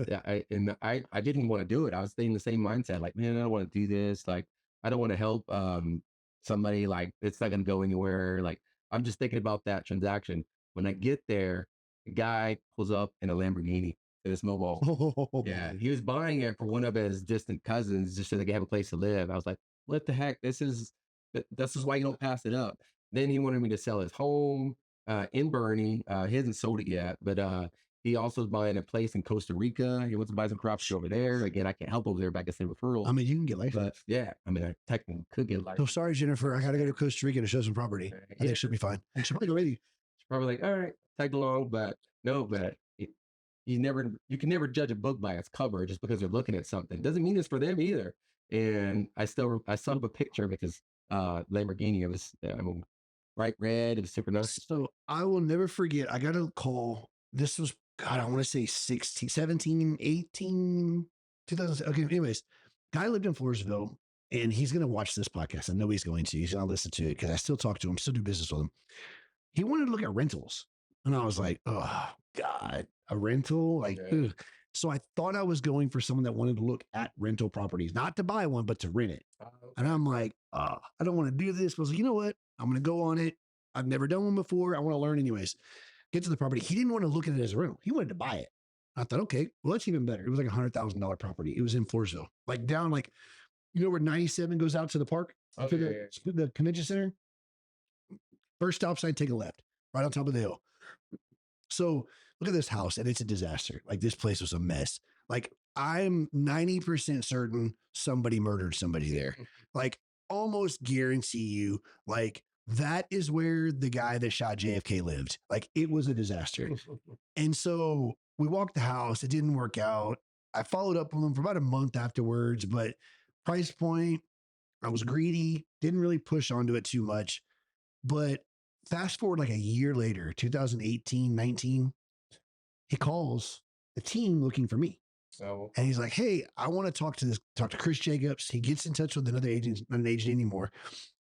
Yeah, I didn't want to do it. I was staying in the same mindset. Like, man, I don't want to do this. Like, I don't want to help somebody. Like, it's not going to go anywhere. Like, I'm just thinking about that transaction. When I get there, the guy pulls up in a Lamborghini to this mobile. Yeah, he was buying it for one of his distant cousins just so they could have a place to live. I was like, what the heck? This is why you don't pass it up. Then he wanted me to sell his home in Bernie. He hasn't sold it yet, but he also is buying a place in Costa Rica. He wants to buy some property over there. Again, I can't help over there, but I can send referrals. I mean, you can get license. But yeah, I mean, I technically could get So license. sorry, Jennifer. I got to go to Costa Rica to show some property. I think it should be fine. I should probably go with you. It's probably like, all right, tag along, but no, but you can never judge a book by its cover just because they're looking at something. Doesn't mean it's for them either. And I still have a picture because Lamborghini, it was bright red. It was super nice. So I will never forget. I got a call. This was, God, I want to say 16, 17, 18, 2000. Okay. Anyways, guy lived in Floresville and he's going to watch this podcast. I know he's going to. He's going to listen to it because I still talk to him, still do business with him. He wanted to look at rentals. And I was like, oh, God, a rental? Like, ugh. So I thought I was going for someone that wanted to look at rental properties, not to buy one, but to rent it. And I'm like, I don't want to do this. But I was like, you know what? I'm going to go on it. I've never done one before. I want to learn anyways. Get to the property. He didn't want to look at it as a rental. He wanted to buy it. I thought, okay, well, that's even better. It was like $100,000 property. It was in Floresville, like down, like, where 97 goes out to the park, to the convention center. First stop sign, take a left, right on top of the hill. So look at this house, and it's a disaster. Like, this place was a mess. Like, I'm 90% certain somebody murdered somebody there. Like, almost guarantee you, like, that is where the guy that shot JFK lived. Like, it was a disaster. And so we walked the house. It didn't work out. I followed up on them for about a month afterwards, but price point, I was greedy, didn't really push onto it too much. But fast forward like a year later, 2018, 19, he calls the team looking for me. And he's like, hey, I want to talk to Chris Jacobs. He gets in touch with another agent, not an agent anymore.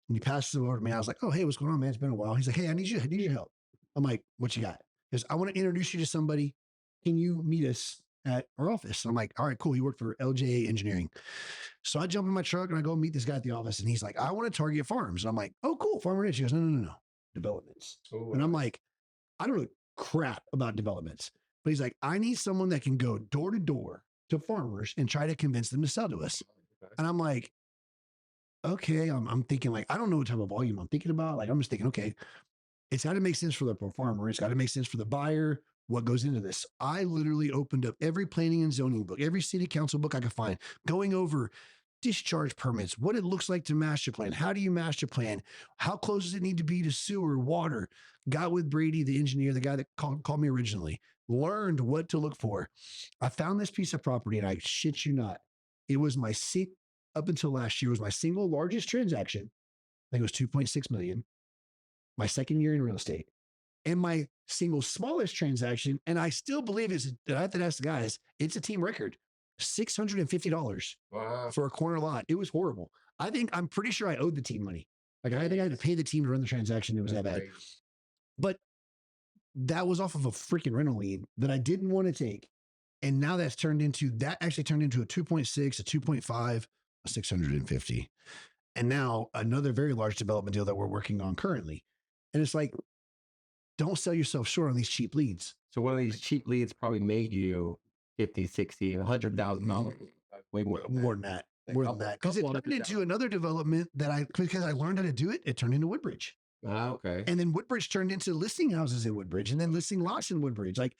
And he passes it over to me. I was like, oh, hey, what's going on, man? It's been a while. He's like, hey, I need your help. I'm like, what you got? He goes, I want to introduce you to somebody. Can you meet us at our office? I'm like, all right, cool. He worked for LJA Engineering. So I jump in my truck and I go meet this guy at the office. And he's like, I want to target farms. And I'm like, oh, cool. Farmer Rich. He goes, no. Developments. Ooh. And I'm like, I don't know crap about developments. But he's like, I need someone that can go door to door to farmers and try to convince them to sell to us. Okay. And I'm like, okay, I'm thinking like, I don't know what type of volume I'm thinking about. Like, I'm just thinking, okay, it's got to make sense for the farmer. It's got to make sense for the buyer. What goes into this? I literally opened up every planning and zoning book, every city council book I could find, going over discharge permits, what it looks like to master plan. How do you master plan? How close does it need to be to sewer, water? Got with Brady, the engineer, the guy that called me originally, learned what to look for. I found this piece of property and I shit you not, it was up until last year, was my single largest transaction. I think it was 2.6 million. My second year in real estate. And my single smallest transaction, and I still believe I have to ask the guys, it's a team record, $650 for a corner lot. It was horrible. I'm pretty sure I owed the team money. Like, I think I had to pay the team to run the transaction. It was that bad. But that was off of a freaking rental lead that I didn't want to take. And now that actually turned into a 2.6, a 2.5, a 650. And now another very large development deal that we're working on currently. And it's like, don't sell yourself short on these cheap leads. So one of these cheap leads probably made you 50, 60, $100,000. Way more than that. More than that. Because it turned into another development because I learned how to do it. It turned into Woodbridge. Okay. And then Woodbridge turned into listing houses in Woodbridge and then listing lots in Woodbridge. Like,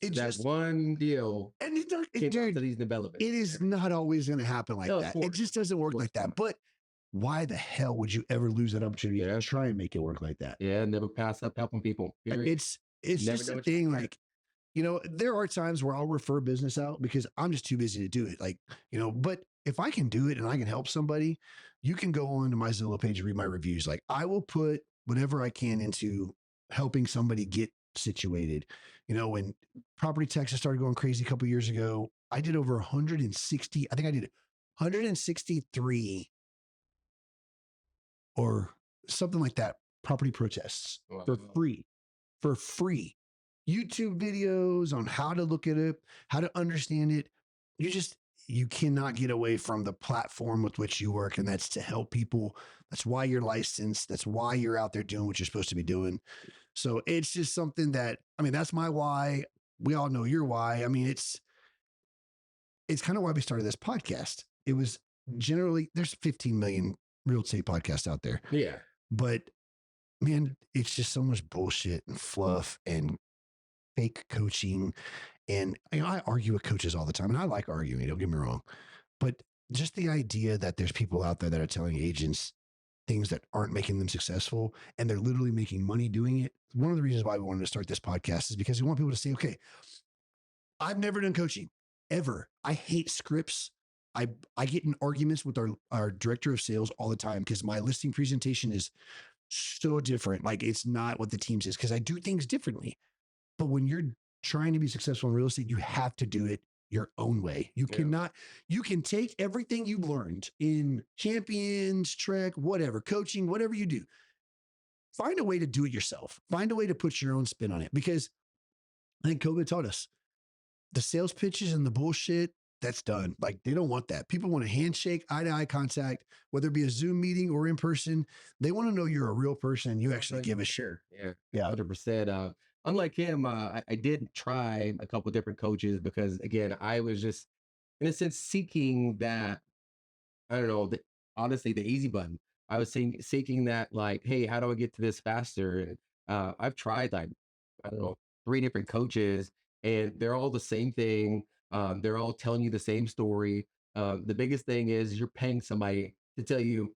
that's one deal. And these developments. It is not always going to happen like that. It just doesn't work like that. But why the hell would you ever lose that opportunity to try and make it work like that? Yeah, never pass up helping people. It's just a thing. Like, there are times where I'll refer business out because I'm just too busy to do it. Like, but if I can do it and I can help somebody, you can go on to my Zillow page and read my reviews. Like, I will put whatever I can into helping somebody get situated. When property taxes started going crazy a couple years ago, I did over 160, I think I did 163 or something like that property protests for Wow. free. YouTube videos on how to look at it, how to understand it. You cannot get away from the platform with which you work, and that's to help people. That's why you're licensed. That's why you're out there doing what you're supposed to be doing. So it's just something that, that's my why. We all know your why. It's kind of why we started this podcast. It was generally, there's 15 million real estate podcasts out there, Yeah. but man, it's just so much bullshit and fluff and fake coaching. And I argue with coaches all the time, and I like arguing, don't get me wrong. But just the idea that there's people out there that are telling agents things that aren't making them successful, and they're literally making money doing it. One of the reasons why we wanted to start this podcast is because we want people to say, okay, I've never done coaching ever. I hate scripts. I get in arguments with our director of sales all the time because my listing presentation is so different. Like, it's not what the team says because I do things differently. But when you're trying to be successful in real estate, you have to do it your own way. You can take everything you learned in champions, trek, whatever, coaching, whatever you do, find a way to do it yourself. Find a way to put your own spin on it, because I think COVID taught us the sales pitches and the bullshit. That's done. Like, they don't want that. People want a handshake, eye to eye contact, whether it be a Zoom meeting or in person. They want to know you're a real person and you actually give a shit. Sure. Yeah. Yeah. 100%. Unlike him, I did try a couple different coaches because, again, I was just, in a sense, seeking that, I don't know, honestly, the easy button. I was seeking that, like, hey, how do I get to this faster? And I've tried, like, I don't know, three different coaches, and they're all the same thing. They're all telling you the same story. The biggest thing is you're paying somebody to tell you,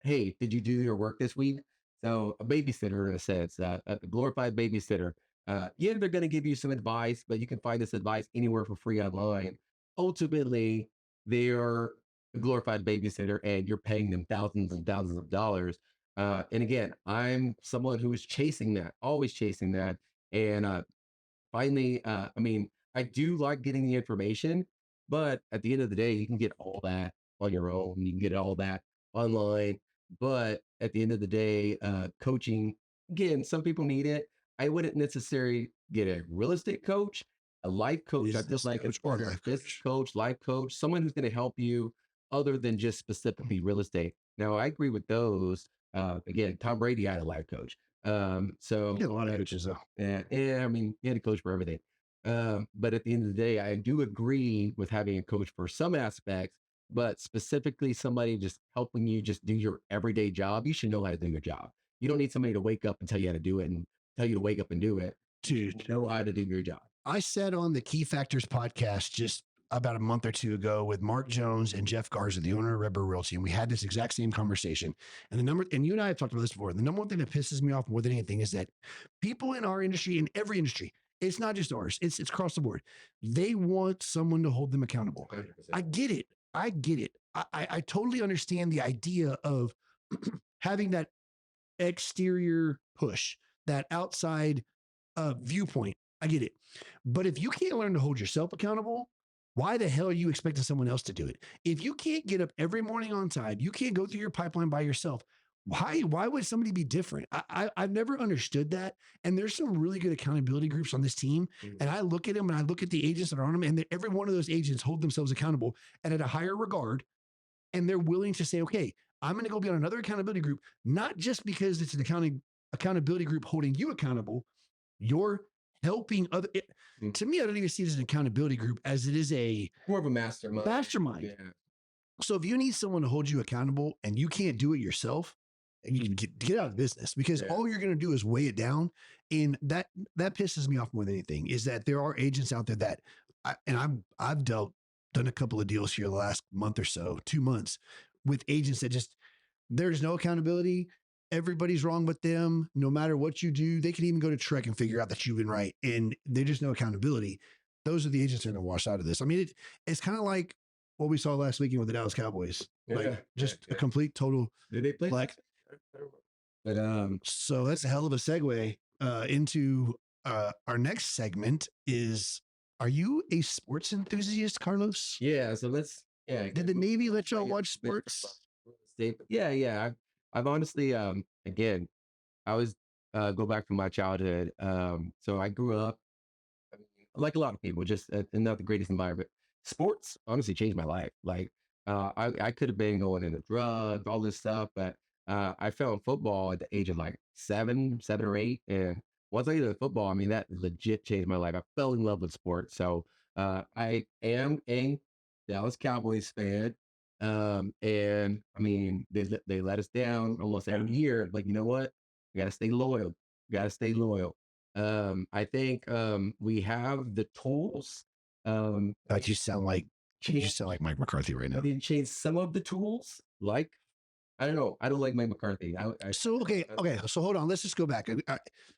hey, did you do your work this week? So a babysitter, in a sense, a glorified babysitter. Yeah, they're going to give you some advice, but you can find this advice anywhere for free online. Ultimately, they're a glorified babysitter, and you're paying them thousands and thousands of dollars. And again, I'm someone who is chasing that, always chasing that. And finally, I mean, I do like getting the information, but at the end of the day, you can get all that on your own. You can get all that online. But at the end of the day, coaching, again, some people need it. I wouldn't necessarily get a real estate coach, a life coach. I Business just like coach or life business coach. coach, life coach, someone who's going to help you other than just specifically real estate. Now, I agree with those. Again, Tom Brady had a life coach. You So get a lot of coaches though. yeah, I mean, he had a coach for everything. But at the end of the day, I do agree with having a coach for some aspects, but specifically somebody just helping you just do your everyday job. You should know how to do your job. You don't need somebody to wake up and tell you how to do it and tell you to wake up and do it. You Dude, should know how to do your job. I said on the Key Factors podcast just about a month or two ago with Mark Jones and Jeff Garza, the owner of Red Bird Realty, and we had this exact same conversation. And you and I have talked about this before. The number one thing that pisses me off more than anything is that people in our industry, in every industry, it's not just ours, it's across the board. They want someone to hold them accountable. 100%. I get it. I get it. I totally understand the idea of having that exterior push, that outside viewpoint. I get it. But if you can't learn to hold yourself accountable, why the hell are you expecting someone else to do it? If you can't get up every morning on time, you can't go through your pipeline by yourself. Why would somebody be different? I've never understood that. And there's some really good accountability groups on this team. And I look at them and I look at the agents that are on them, and every one of those agents hold themselves accountable and at a higher regard. And they're willing to say, okay, I'm going to go be on another accountability group, not just because it's an accountability group holding you accountable. You're helping other. To me, I don't even see it as an accountability group as it is a More of a mastermind. mastermind. Yeah. So if you need someone to hold you accountable and you can't do it yourself, you can get out of business, because all you're going to do is weigh it down. And that pisses me off more than anything, is that there are agents out there that, I've done a couple of deals here the last month or so, 2 months, with agents that just, there's no accountability. everybody's wrong but them. No matter what you do, they can even go to Trek and figure out that you've been right. And there's just no accountability. Those are the agents that are going to wash out of this. I mean, it's kind of like what we saw last weekend with the Dallas Cowboys. Like just a complete total. Did they play? Like, but so that's a hell of a segue into our next segment is, are you a sports enthusiast, Carlos? Yeah, so let's Did the Navy let y'all watch sports? Yeah. I've honestly again, I was go back to my childhood. So I grew up like a lot of people, just in not the greatest environment. Sports honestly changed my life. Like I could have been going into drugs, all this stuff, but I found football at the age of like seven or eight. And once I got into football, I mean, that legit changed my life. I fell in love with sports. So I am a Dallas Cowboys fan. And I mean, they let us down almost every year. Like, you know what? You got to stay loyal. You got to stay loyal. I think we have the tools. God, you sound like Mike McCarthy right I now. mean, change some of the tools. Like, I don't know. I don't like Mike McCarthy. So okay. So hold on. Let's just go back.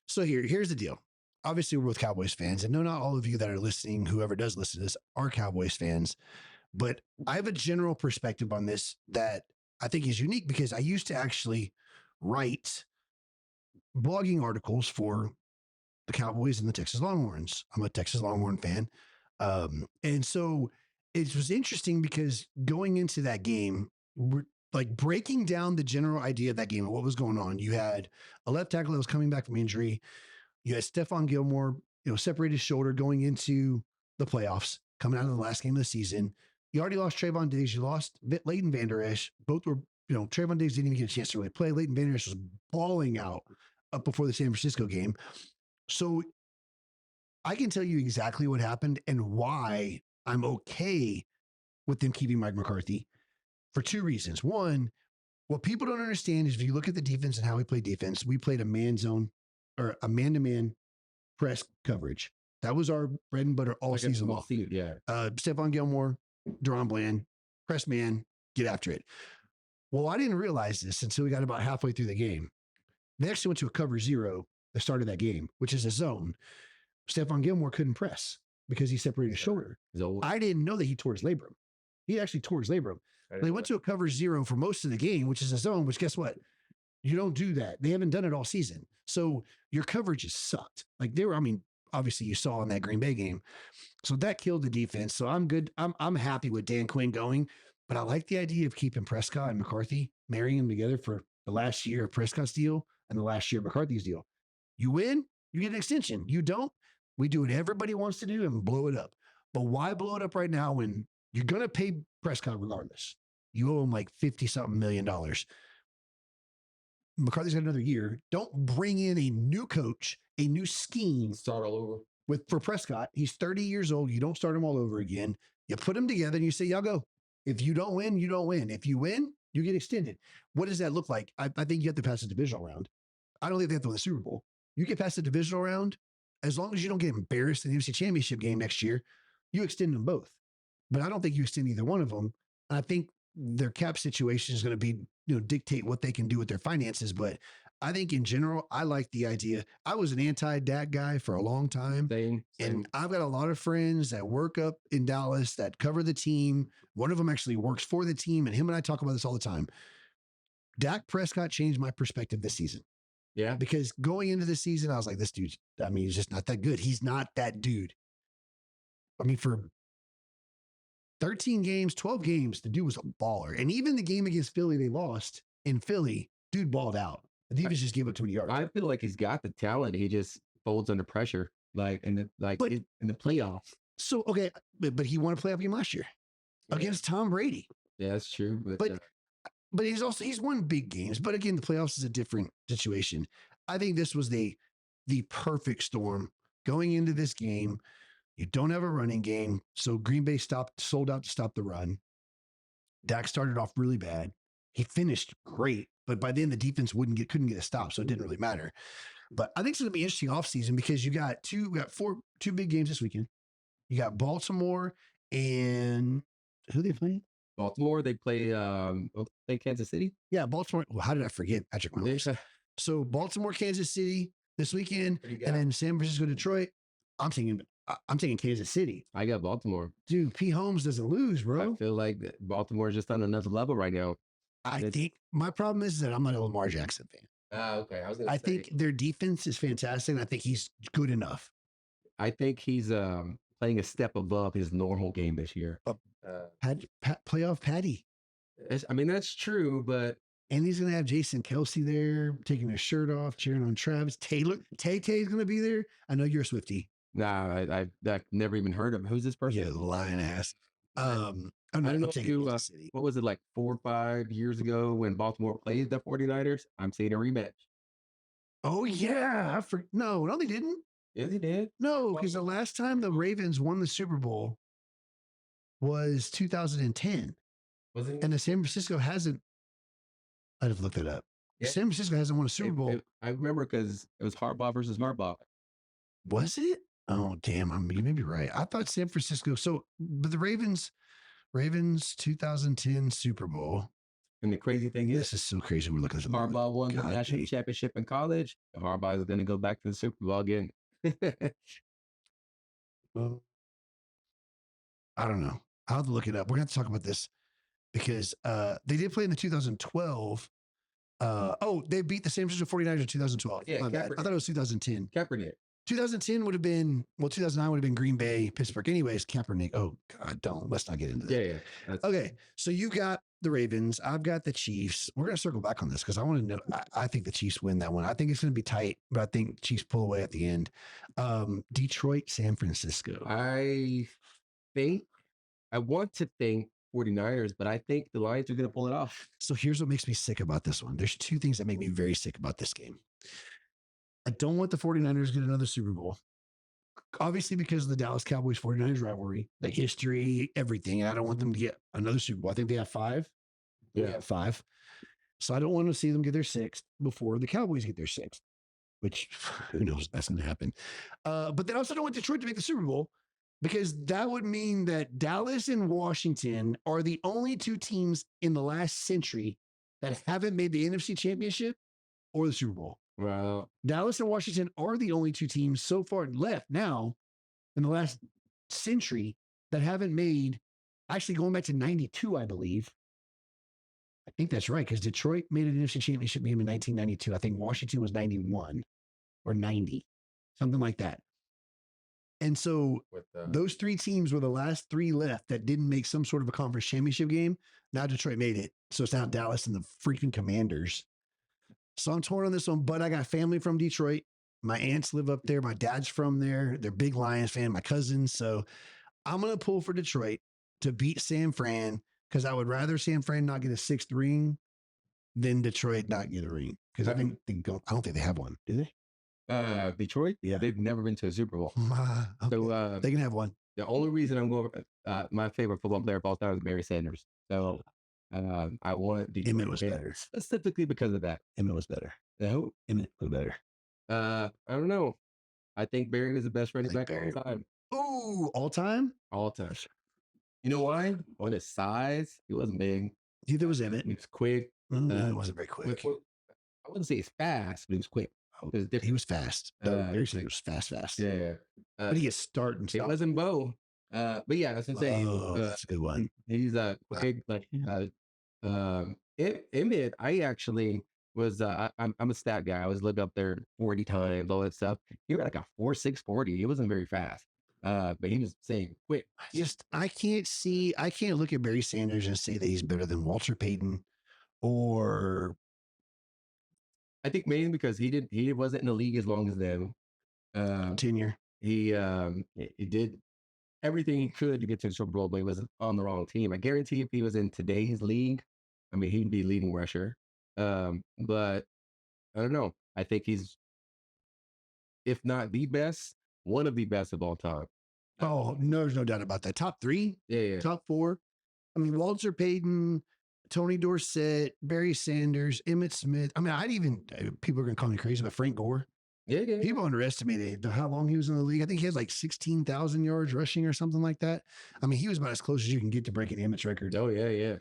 So here's the deal. Obviously, we're both Cowboys fans, and no, not all of you that are listening, whoever does listen to this, are Cowboys fans. But I have a general perspective on this that I think is unique because I used to actually write blogging articles for the Cowboys and the Texas Longhorns. I'm a Texas Longhorn fan. And so it was interesting because going into that game, we're like breaking down the general idea of that game and what was going on. You had a left tackle that was coming back from injury. You had Stephon Gilmore, separated his shoulder going into the playoffs, coming out of the last game of the season. You already lost Trayvon Diggs. You lost Leighton Vander Esch. Both were, Trayvon Diggs didn't even get a chance to really play. Leighton Vander Esch was balling out up before the San Francisco game. So I can tell you exactly what happened and why I'm okay with them keeping Mike McCarthy for two reasons. One, what people don't understand is if you look at the defense and how we play defense, we played a man zone or a man-to-man press coverage. That was our bread and butter all like season long. Yeah. Stephon Gilmore, Deron Bland, press man, get after it. Well, I didn't realize this until we got about halfway through the game. They actually went to a cover zero the start of that game, which is a zone. Stephon Gilmore couldn't press because he separated his shoulder. I didn't know that he tore his labrum. He actually tore his labrum. They went to a cover zero for most of the game, which is a zone, which guess what? You don't do that. They haven't done it all season. So your coverage has sucked. Like obviously you saw in that Green Bay game. So that killed the defense. So I'm good. I'm happy with Dan Quinn going, but I like the idea of keeping Prescott and McCarthy, marrying them together for the last year of Prescott's deal and the last year of McCarthy's deal. You win, you get an extension. You don't, we do what everybody wants to do and blow it up. But why blow it up right now when you're going to pay Prescott regardless? You owe him like $50-something million. McCarthy's got another year. Don't bring in a new coach, a new scheme. Start all over. For Prescott, he's 30 years old. You don't start him all over again. You put them together and you say, y'all go. If you don't win, you don't win. If you win, you get extended. What does that look like? I think you have to pass the divisional round. I don't think they have to win the Super Bowl. You get past the divisional round, as long as you don't get embarrassed in the NFC Championship game next year, you extend them both. But I don't think you extend either one of them. I think their cap situation is going to be, dictate what they can do with their finances. But I think in general, I like the idea. I was an anti-Dak guy for a long time. Same. And I've got a lot of friends that work up in Dallas that cover the team. One of them actually works for the team, and him and I talk about this all the time. Dak Prescott changed my perspective this season. Yeah. Because going into the season, I was like, this dude, he's just not that good. He's not that dude. I mean, for 13 games, 12 games, the dude was a baller. And even the game against Philly, they lost in Philly, dude balled out. The defense just gave up 20 yards. I feel like he's got the talent. He just folds under pressure, in the playoffs. So, okay, but he won a playoff game last year against Tom Brady. Yeah, that's true. But he's won big games. But again, the playoffs is a different situation. I think this was the perfect storm going into this game. You don't have a running game. So Green Bay sold out to stop the run. Dak started off really bad. He finished great, but by then the defense couldn't get a stop. So it didn't really matter. But I think it's going to be an interesting offseason because you got two big games this weekend. You got Baltimore and who are they playing? Baltimore, they play Kansas City. Yeah, Baltimore. Well, how did I forget Patrick Mahomes? Yeah. So Baltimore, Kansas City this weekend, What do you and got? then San Francisco, Detroit. I'm taking Kansas City. I got Baltimore. Dude, P. Holmes doesn't lose, I bro. feel like Baltimore is just on another level right now. I It's think my problem is that I'm not a Lamar Jackson fan. okay. I was gonna I say. think their defense is fantastic, and I think he's good enough. I think he's playing a step above his normal game this year. Uh, Uh, Playoff Patty. I mean, that's true, but And he's going to have Jason Kelsey there taking his shirt off, cheering on Travis. Tay-Tay's going to be there. I know you're a Swiftie. nah, I've never even heard of him. Who's this person? Yeah, lying ass. I don't know I'm if taking you, Kansas City. what was it, like 4 or 5 years ago when Baltimore played the 49ers? I'm seeing a rematch. Oh, yeah. No, they didn't. Yes, he did. No, because the last time the Ravens won the Super Bowl was 2010. Was it? And the San Francisco hasn't. I'd have looked it up. Yeah. San Francisco hasn't won a Super Bowl. I remember because it was Harbaugh versus Harbaugh. Was it? Oh, damn. You may be right. I thought San Francisco. But the Ravens 2010 Super Bowl. And the crazy thing is, This is so crazy. We're looking at the Harbaugh won the God, national dude. championship in college. Harbaugh is going to go back to the Super Bowl again. Well, I don't know. I'll have to look it up. We're going to have to talk about this because they did play in the 2012. They beat the San Francisco 49ers in 2012. Yeah, My bad. I thought it was 2010. Kaepernick. 2010 would have been, 2009 would have been Green Bay, Pittsburgh. Anyways, Kaepernick. Oh, God, let's not get into that. Yeah. Okay, so you got the Ravens. I've got the Chiefs. We're going to circle back on this because I want to know. I think the Chiefs win that one. I think it's going to be tight, but I think Chiefs pull away at the end. Detroit, San Francisco. I want to think 49ers, but I think the Lions are going to pull it off. So here's what makes me sick about this one. There's two things that make me very sick about this game. I don't want the 49ers to get another Super Bowl. Obviously, because of the Dallas Cowboys 49ers rivalry, the history, everything. And I don't want them to get another Super Bowl. I think they have 5. Yeah. They have 5. So I don't want to see them get their 6th before the Cowboys get their 6th, which who knows, that's going to happen. But then I also don't want Detroit to make the Super Bowl because that would mean that Dallas and Washington are the only 2 teams in the last century that haven't made the NFC Championship or the Super Bowl. Well, Dallas and Washington are the only 2 teams so far left now in the last century that haven't made, actually going back to 92, I believe. I think that's right, because Detroit made an NFC Championship game in 1992. I think Washington was 91 or 90, something like that. And so those 3 teams were the last 3 left that didn't make some sort of a conference championship game. Now Detroit made it. So it's now Dallas and the freaking Commanders. So I'm torn on this one, but I got family from Detroit. My aunts live up there. My dad's from there. They're big Lions fan, my cousins. So I'm going to pull for Detroit to beat San Fran because I would rather San Fran not get a 6th ring than Detroit not get a ring. Because I don't think they have one. Do they? Detroit? Yeah. They've never been to a Super Bowl. Okay. So they can have one. the only reason I'm going, my favorite football player of all time is Barry Sanders. So I want Detroit. Emmett was better. Specifically because of that. Emmett was better. No, Emmett was better. I don't know. I think Barry was the best running back of all time. Ooh, all time? All time. You know why? On his size, he wasn't big. Neither was Emmett. He was quick. It wasn't very quick. I wouldn't say he's fast, but he was quick. He was fast. Barry Sanders was fast. Yeah. But he gets started and It stuff. wasn't Bo. But yeah, that's what I'm saying. Oh, that's a good one. He's quick. Like Emmett, I actually was. I'm a stat guy. I was lived up there 40 times, all that stuff. He was like a 4.6 40. He wasn't very fast. But he was saying quick. I can't look at Barry Sanders and say that he's better than Walter Payton or. I think mainly because he wasn't in the league as long as them. Tenure. He did everything he could to get to the Super Bowl, but he was on the wrong team. I guarantee if he was in today's league, I mean, he'd be leading rusher. But I don't know. I think he's, if not the best, one of the best of all time. Oh, no, there's no doubt about that. Top 3? Yeah. Top 4? I mean, Walter Payton, Tony Dorsett, Barry Sanders, Emmett Smith. I mean, people are going to call me crazy, but Frank Gore. Yeah, yeah, yeah. People underestimated how long he was in the league. I think he has like 16,000 yards rushing or something like that. I mean, he was about as close as you can get to breaking Emmett's record. Oh yeah, yeah.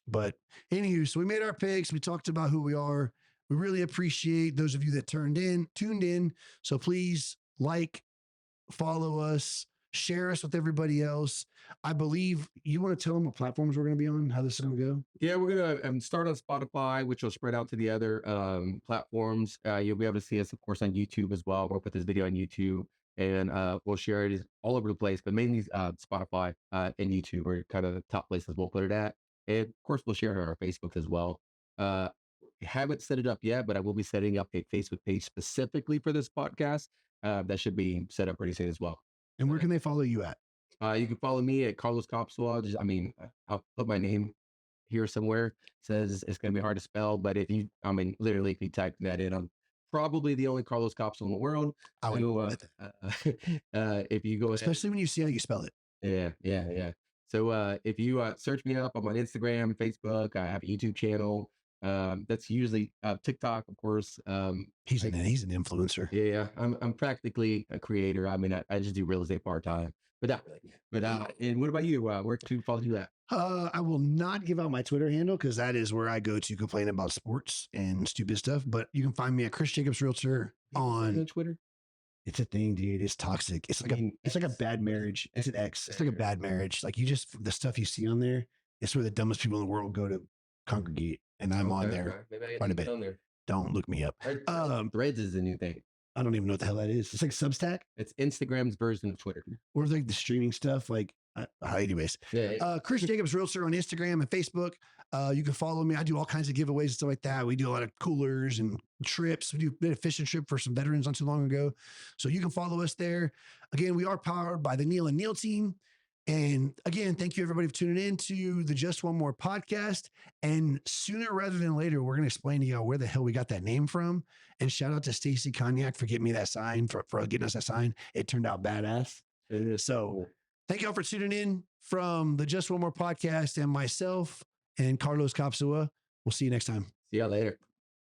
But anywho, so we made our picks. We talked about who we are. We really appreciate those of you that tuned in. So please like, follow us, share us with everybody else. I believe you want to tell them what platforms we're going to be on, how this is going to go. Yeah, we're gonna start on Spotify, which will spread out to the other platforms. You'll be able to see us, of course, on YouTube as well. We'll put this video on YouTube, and we'll share it all over the place, but mainly Spotify and YouTube are kind of the top places we'll put it at. And of course, we'll share it on our Facebook as well. Uh, haven't set it up yet, but I will be setting up a Facebook page specifically for this podcast. That should be set up pretty soon as well. And where can they follow you at? You can follow me at Carlos Kopszywa. I'll put my name here somewhere. Says it's going to be hard to spell, but literally, if you type that in, I'm probably the only Carlos Kopszywa in the world. I would So, bet that. if you go ahead, Especially when you see how you spell it. yeah, yeah, yeah. So, if you search me up, I'm on Instagram, Facebook. I have a YouTube channel. That's usually TikTok, of course. He's an influencer. Yeah, I'm practically a creator. I mean, I just do real estate part time, but not really. But and what about you? Where to follow you at? I will not give out my Twitter handle because that is where I go to complain about sports and stupid stuff. But you can find me at Chris Jacobs Realtor on Twitter. It's a thing, dude. It's toxic. It's like it's like a bad marriage. It's an X. It's like a bad marriage. Like the stuff you see on there, it's where the dumbest people in the world go to congregate. And I'm on there quite a bit. Don't look me up. Threads is a new thing. I don't even know what the hell that is. It's like Substack. It's Instagram's version of Twitter. Or like the streaming stuff. Like, anyways, Chris Jacobs Realtor on Instagram and Facebook. You can follow me. I do all kinds of giveaways and stuff like that. We do a lot of coolers and trips. We do a bit of fishing trip for some veterans not too long ago. So you can follow us there. Again, we are powered by the Neal and Neal team. And again, thank you everybody for tuning in to the Just One More podcast. And sooner rather than later, we're going to explain to y'all where the hell we got that name from. And shout out to Stacy Cognac for getting me that sign, for getting us that sign. It turned out badass. So thank y'all for tuning in from the Just One More podcast and myself and Carlos Kopszywa. We'll see you next time. See y'all later.